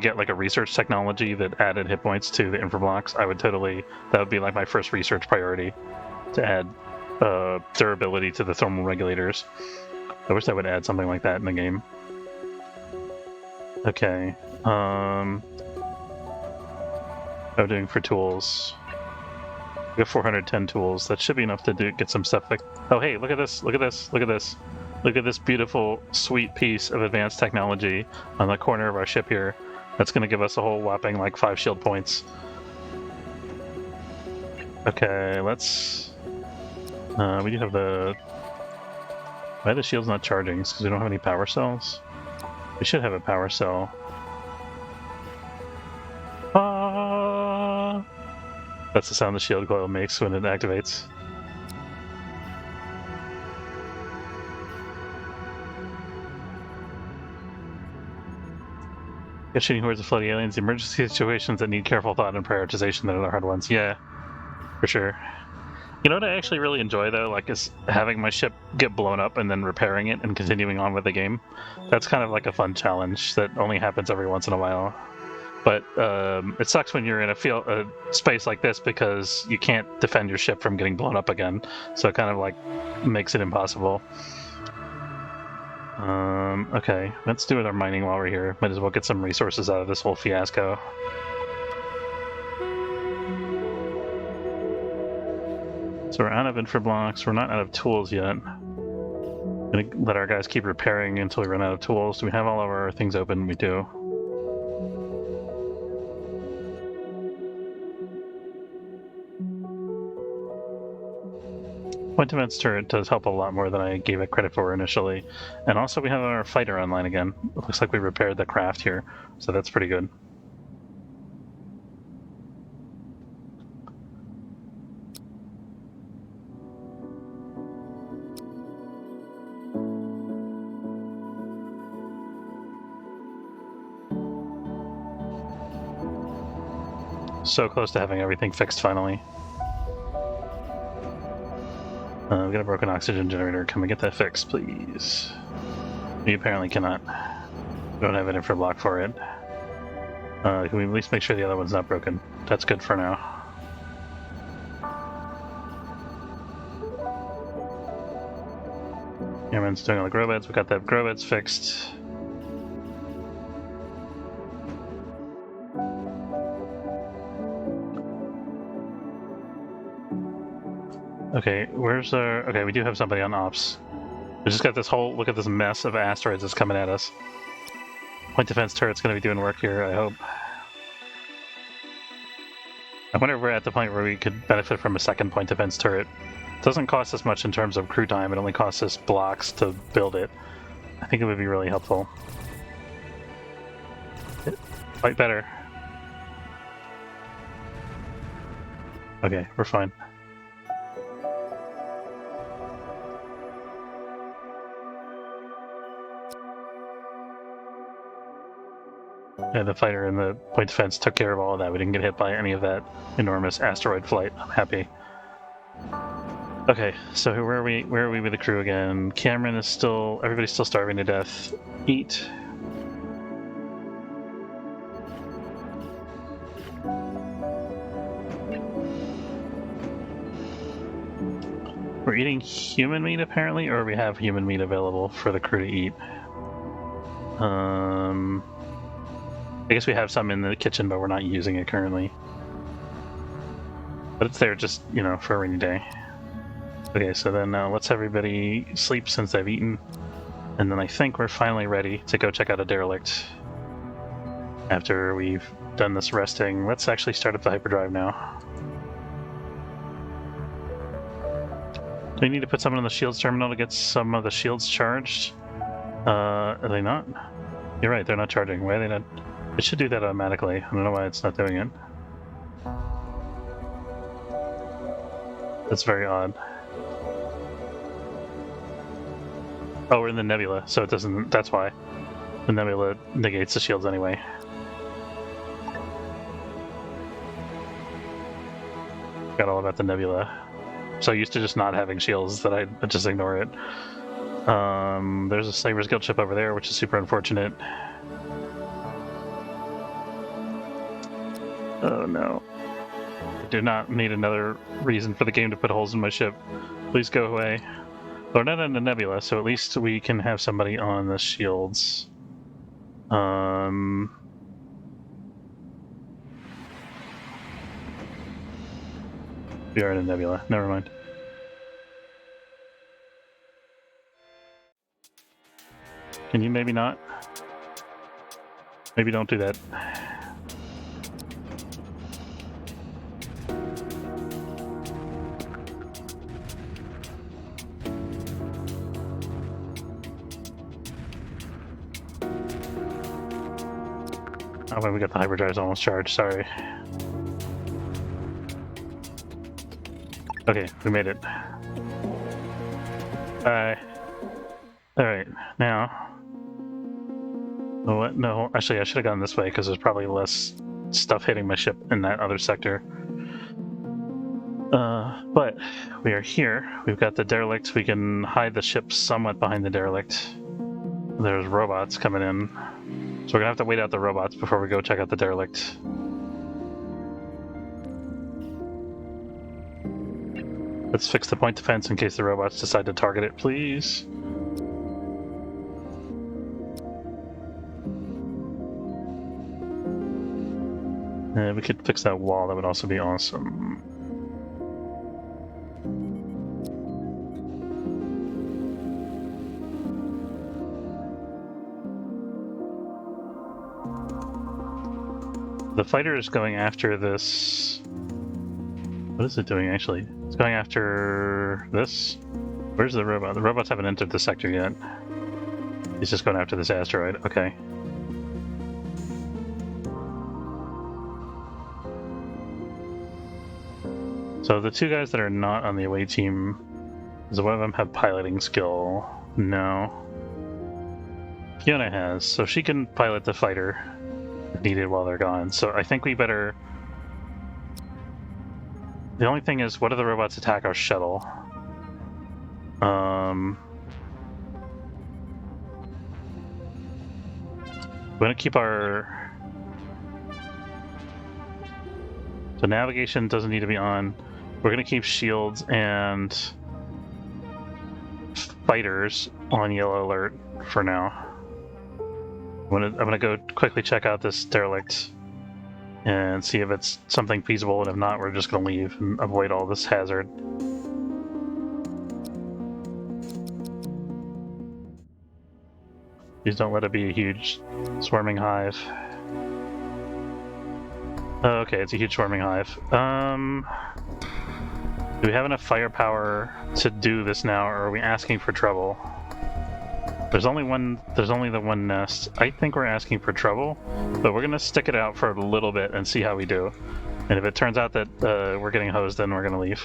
get like a research technology that added hit points to the infra blocks, I would totally, that would be like my first research priority, to add durability to the thermal regulators. I wish I would add something like that in the game. Okay. What am I doing for tools? We have 410 tools. That should be enough to get some stuff like... Oh, hey, look at this, look at this, look at this. Look at this beautiful, sweet piece of advanced technology on the corner of our ship here. That's going to give us a whole whopping, like, 5 shield points. Okay, let's... we do have the Why are the shields not charging? It's because we don't have any power cells? We should have a power cell. Ah! That's the sound the shield coil makes when it activates. Shooting hordes of floating aliens, emergency situations that need careful thought and prioritization that are the hard ones. Yeah, for sure. You know what I actually really enjoy though, like, is having my ship get blown up and then repairing it and continuing on with the game. That's kind of like a fun challenge that only happens every once in a while. But it sucks when you're in a space like this because you can't defend your ship from getting blown up again. So it kind of like makes it impossible. Okay, let's do our mining while we're here. Might as well get some resources out of this whole fiasco. So we're out of infra blocks. We're not out of tools yet. I'm gonna let our guys keep repairing until we run out of tools. Do we have all of our things open? We do. Point defense turret does help a lot more than I gave it credit for initially. And also we have our fighter online again. It looks like we repaired the craft here, so that's pretty good. So close to having everything fixed finally. We've got a broken oxygen generator. Can we get that fixed, please? We apparently cannot. We don't have an infra block for it. Can we at least make sure the other one's not broken? That's good for now. Airman's doing all the grow beds. We got the grow beds fixed. Okay, where's our... Okay, we do have somebody on ops. We just got this whole... Look at this mess of asteroids that's coming at us. Point defense turret's going to be doing work here, I hope. I wonder if we're at the point where we could benefit from a second point defense turret. It doesn't cost us much in terms of crew time, it only costs us blocks to build it. I think it would be really helpful. Fight better. Okay, we're fine. Yeah, the fighter and the point defense took care of all of that. We didn't get hit by any of that enormous asteroid flight. I'm happy. Okay, so where are we with the crew again? Cameron is still... Everybody's still starving to death. Eat. We're eating human meat apparently, or we have human meat available for the crew to eat. I guess we have some in the kitchen, but we're not using it currently. But it's there just, you know, for a rainy day. Okay, so then let's everybody sleep since they've eaten. And then I think we're finally ready to go check out a derelict. After we've done this resting, let's actually start up the hyperdrive now. Do we need to put someone in the shields terminal to get some of the shields charged? Are they not? You're right, they're not charging. Why are they not? It should do that automatically. I don't know why it's not doing it. That's very odd. Oh, we're in the nebula, so it doesn't... That's why. The nebula negates the shields anyway. Forgot all about the nebula. So used to just not having shields that I just ignore it. There's a Slaver's Guild ship over there, which is super unfortunate. Oh no. I do not need another reason for the game to put holes in my ship. Please go away. We're not in the nebula, so at least we can have somebody on the shields. We are in a nebula. Never mind. Can you maybe not? Maybe don't do that. Oh, wait, we got the hyperdrives almost charged, sorry. Okay, we made it. Alright, now... Oh, what? No, actually I should have gone this way because there's probably less stuff hitting my ship in that other sector. But we are here. We've got the derelict. We can hide the ship somewhat behind the derelict. There's robots coming in. So we're gonna have to wait out the robots before we go check out the derelict. Let's fix the point defense in case the robots decide to target it, please. We could fix that wall, that would also be awesome. The fighter is going after this... What is it doing, actually? It's going after this? Where's the robot? The robots haven't entered the sector yet. He's just going after this asteroid. Okay. So the two guys that are not on the away team, does one of them have piloting skill? No. Fiona has, so she can pilot the fighter if needed while they're gone. So I think we better... The only thing is, what do the robots attack our shuttle? We're gonna keep our... So navigation doesn't need to be on. We're gonna keep shields and fighters on yellow alert for now. I'm gonna go quickly check out this derelict and see if it's something feasible, and if not, we're just gonna leave and avoid all this hazard. Please don't let it be a huge swarming hive. Oh, okay, it's a huge swarming hive. Do we have enough firepower to do this now, or are we asking for trouble? There's only the one nest. I think we're asking for trouble, but we're gonna stick it out for a little bit and see how we do. And if it turns out that we're getting hosed, then we're gonna leave.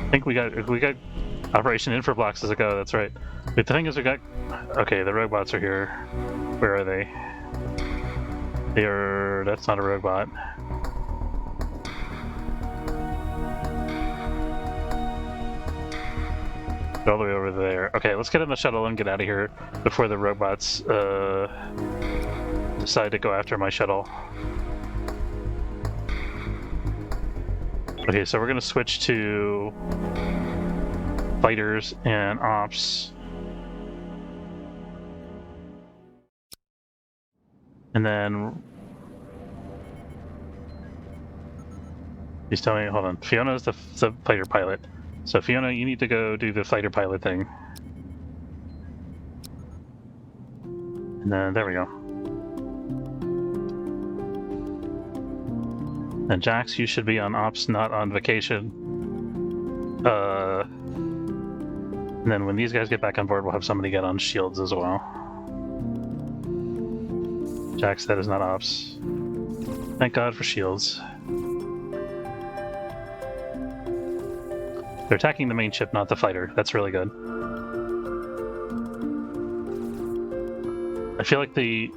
I think we got Operation Infrablocks as a go. That's right. But the thing is, we got... Okay, the robots are here. Where are they? They are... That's not a robot. All the way over there. Okay, let's get in the shuttle and get out of here before the robots decide to go after my shuttle. Okay, so we're gonna switch to fighters and ops. And then... He's telling me, hold on, Fiona's the fighter pilot. So Fiona, you need to go do the fighter pilot thing. And then, there we go. And Jax, you should be on ops, not on vacation. And then when these guys get back on board, we'll have somebody get on shields as well. Jax, that is not ops. Thank God for shields. They're attacking the main ship, not the fighter. That's really good. I feel like we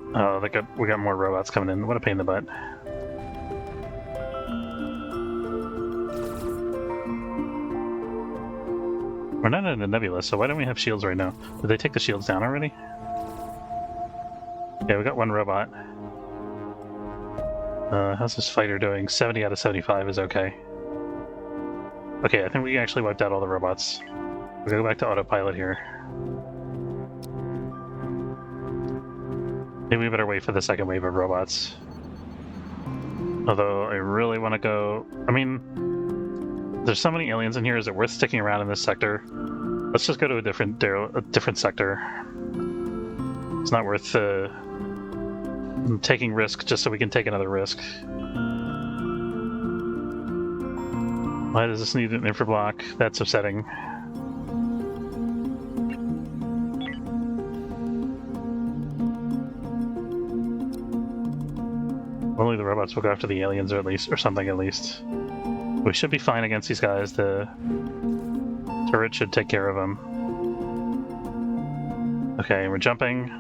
got more robots coming in. What a pain in the butt. We're not in a nebula, so why don't we have shields right now? Did they take the shields down already? Yeah, we got one robot. How's this fighter doing? 70 out of 75 is okay. Okay, I think we actually wiped out all the robots. We're gonna go back to autopilot here. Maybe we better wait for the second wave of robots. Although I really want to go... I mean, there's so many aliens in here, is it worth sticking around in this sector? Let's just go to a different sector. It's not worth taking risk just so we can take another risk. Why does this need an infrablock? That's upsetting. robots will go after the aliens, or something at least. We should be fine against these guys. The turret should take care of them. Okay, we're jumping.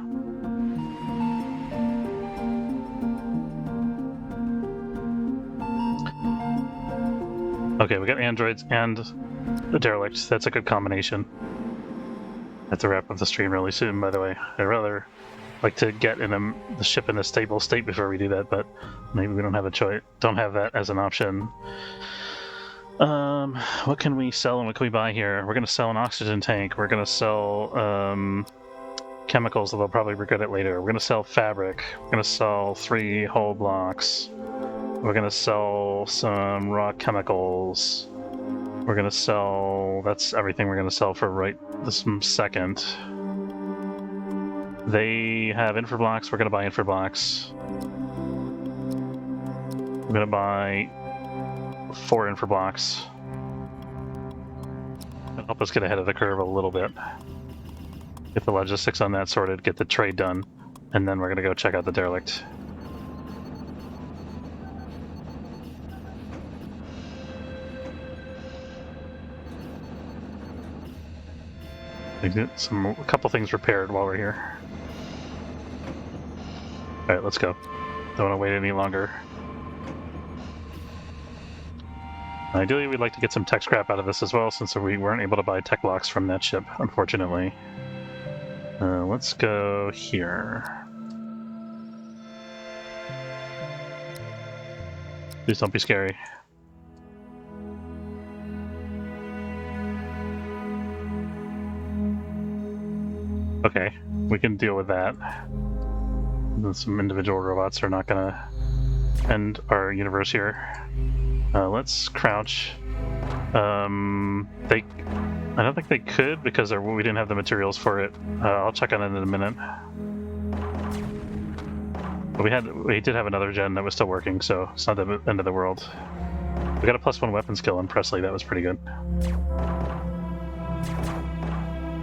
Okay, we got androids and the derelict. That's a good combination. I have to wrap up the stream really soon, by the way. I'd rather like to get in the ship in a stable state before we do that, but maybe we don't have a choice. Don't have that as an option. What can we sell and what can we buy here? We're going to sell an oxygen tank. We're going to sell chemicals that they'll probably regret it later. We're going to sell fabric. We're going to sell 3 hull blocks. We're going to sell some raw chemicals. We're going to sell... That's everything we're going to sell for right this second. They have infrablocks. We're going to buy infrablocks. We're going to buy 4 infrablocks. That'll help us get ahead of the curve a little bit. Get the logistics on that sorted, get the trade done, and then we're going to go check out the derelict. Get a couple things repaired while we're here. Alright, let's go. Don't want to wait any longer. Ideally, we'd like to get some tech scrap out of this as well, since we weren't able to buy tech blocks from that ship, unfortunately. Let's go here. Please don't be scary. Okay, we can deal with that. Some individual robots are not gonna end our universe here. Let's crouch. I don't think they could because we didn't have the materials for it. I'll check on it in a minute. But we did have another gen that was still working, so it's not the end of the world. We got a +1 weapon skill on Presley. That was pretty good.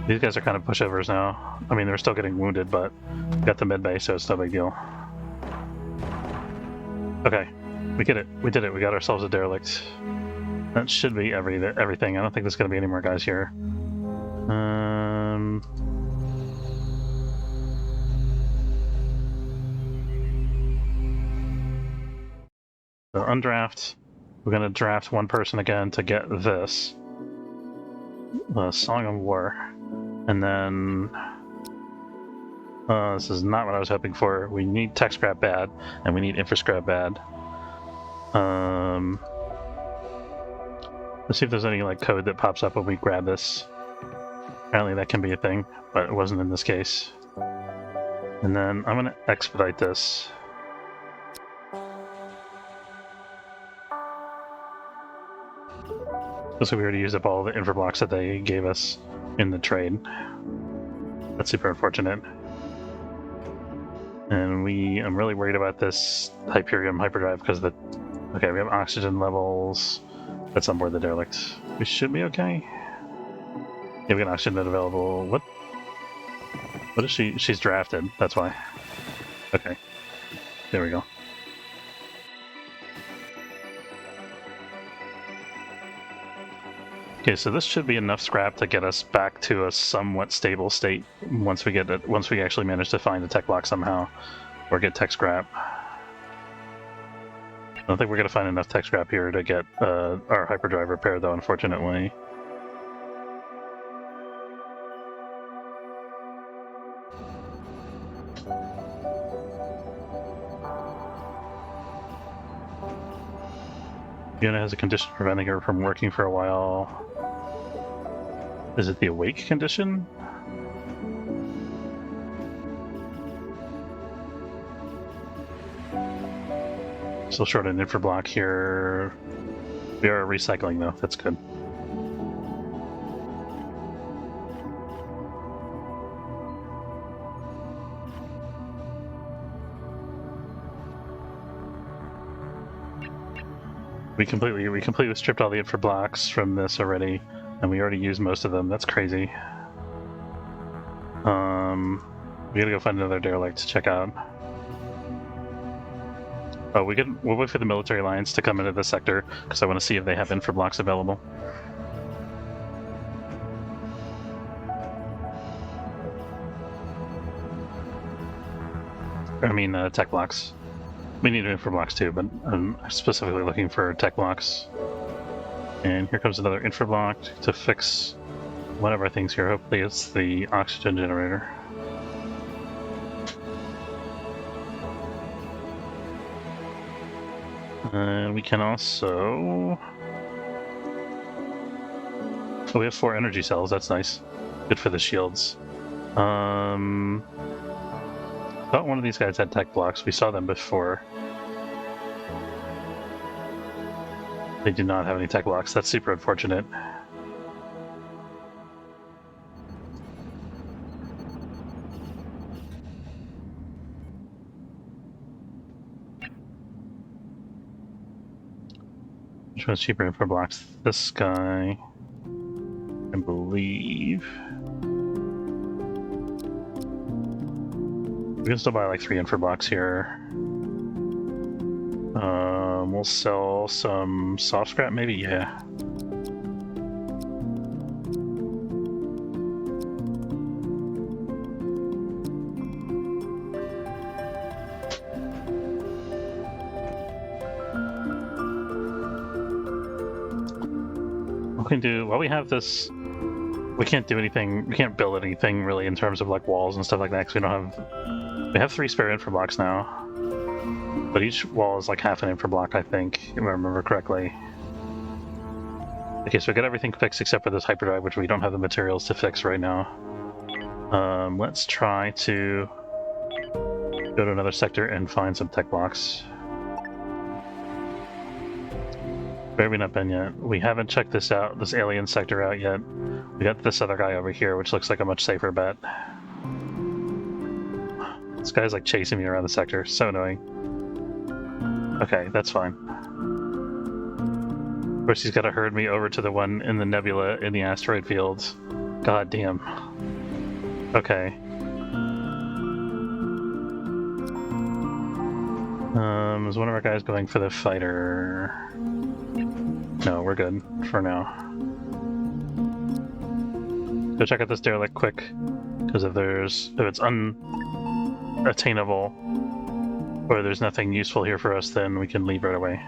These guys are kind of pushovers now. I mean, they're still getting wounded, but we got the med bay, so it's no big deal. Okay, we did it. We did it. We got ourselves a derelict. That should be everything. I don't think there's going to be any more guys here. So undraft. We're going to draft 1 person again to get this. Song of War. And then... this is not what I was hoping for. We need tech scrap bad, and we need infra scrap bad. Let's see if there's any like code that pops up when we grab this. Apparently that can be a thing, but it wasn't in this case. And then I'm going to expedite this. So we already used up all the infra blocks that they gave us in the trade. That's super unfortunate. And I'm really worried about this Hyperion hyperdrive because okay, we have oxygen levels. That's on board the derelict. We should be okay. Yeah, we got oxygen available. What is she? She's drafted. That's why. Okay. There we go. Okay, so this should be enough scrap to get us back to a somewhat stable state once we actually manage to find a tech block somehow, or get tech scrap. I don't think we're going to find enough tech scrap here to get our hyperdrive repaired, though, unfortunately. Fiona has a condition preventing her from working for a while. Is it the awake condition? Still short an infra block here. We are recycling though, that's good. We completely stripped all the infra blocks from this already, and we already used most of them. That's crazy. We gotta go find another derelict to check out. Oh, we'll wait for the military alliance to come into the sector because I want to see if they have infra blocks available. I mean, tech blocks. We need infra blocks too, but I'm specifically looking for tech blocks. And here comes another infra block to fix one of our things here. Hopefully it's the oxygen generator. And we can also... Oh, we have 4 energy cells, that's nice. Good for the shields. Thought one of these guys had tech blocks. We saw them before. They do not have any tech blocks. That's super unfortunate. Which one's cheaper infra blocks? This guy, I believe. We can still buy like 3 infra blocks here. We'll sell some soft scrap, maybe? Yeah. We can do, while we have this, we can't do anything, we can't build anything really in terms of like walls and stuff like that because we don't have, we have 3 spare infra blocks now. But each wall is like half an infra block, I think, if I remember correctly. Okay, so we got everything fixed except for this hyperdrive, which we don't have the materials to fix right now. Let's try to go to another sector and find some tech blocks. Where have we not been yet? We haven't checked this out, this alien sector out yet. We got this other guy over here, which looks like a much safer bet. This guy's like chasing me around the sector, so annoying. Okay, that's fine. Of course, he's got to herd me over to the one in the nebula in the asteroid field. God damn. Okay. Is one of our guys going for the fighter? No, we're good for now. Go check out this derelict quick, because if it's unattainable or there's nothing useful here for us, then we can leave right away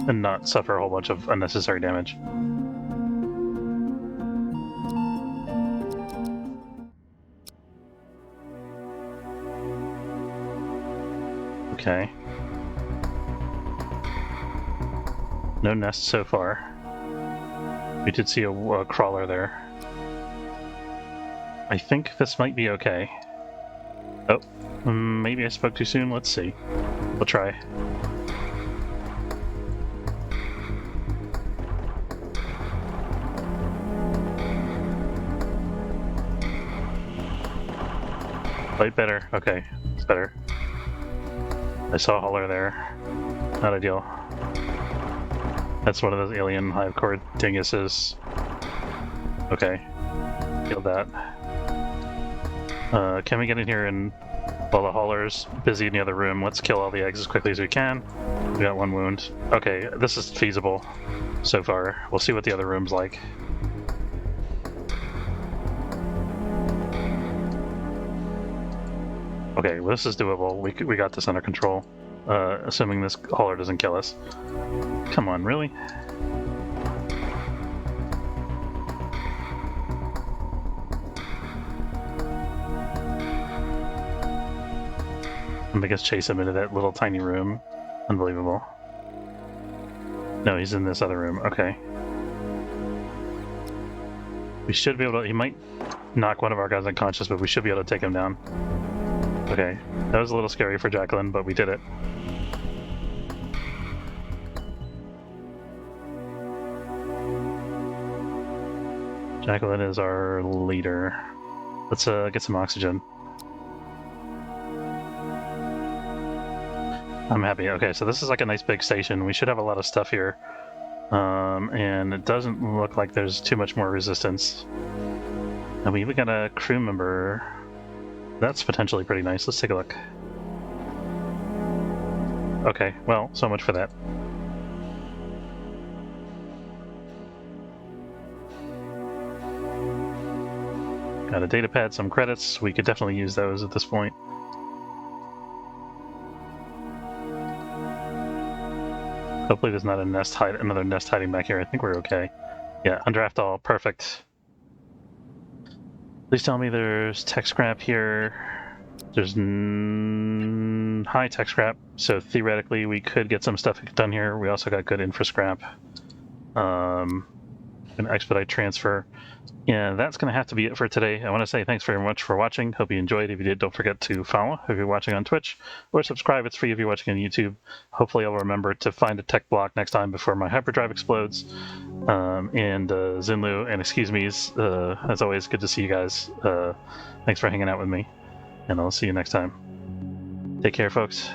and not suffer a whole bunch of unnecessary damage. Okay. No nests so far. We did see a crawler there. I think this might be okay. Oh, maybe I spoke too soon. Let's see. We'll try. Light better. Okay, it's better. I saw a hauler there. Not ideal. That's one of those alien hive core dinguses. Okay. Killed that. Can we get in here and while the hauler's busy in the other room, let's kill all the eggs as quickly as we can. We got 1 wound. Okay, this is feasible so far. We'll see what the other room's like. Okay, well, this is doable. We got this under control. Assuming this hauler doesn't kill us. Come on, really? Make us chase him into that little tiny room. Unbelievable. No, he's in this other room. Okay. We should be able to... He might knock one of our guys unconscious, but we should be able to take him down. Okay. That was a little scary for Jacqueline, but we did it. Jacqueline is our leader. Let's get some oxygen. I'm happy. Okay, so this is like a nice big station. We should have a lot of stuff here. And it doesn't look like there's too much more resistance. And we even got a crew member. That's potentially pretty nice. Let's take a look. Okay, well, so much for that. Got a data pad, some credits. We could definitely use those at this point. Hopefully there's not another nest hiding back here. I think we're okay. Yeah, undraft all. Perfect. Please tell me there's tech scrap here. There's high tech scrap, so theoretically we could get some stuff done here. We also got good infra scrap. An expedite transfer. Yeah, that's going to have to be it for today. I want to say thanks very much for watching. Hope you enjoyed. If you did, don't forget to follow if you're watching on Twitch, or subscribe. It's free if you're watching on YouTube. Hopefully I'll remember to find a tech block next time before my hyperdrive explodes. And Zinlu and excuse me's, as always, good to see you guys. Thanks for hanging out with me, and I'll see you next time. Take care, folks.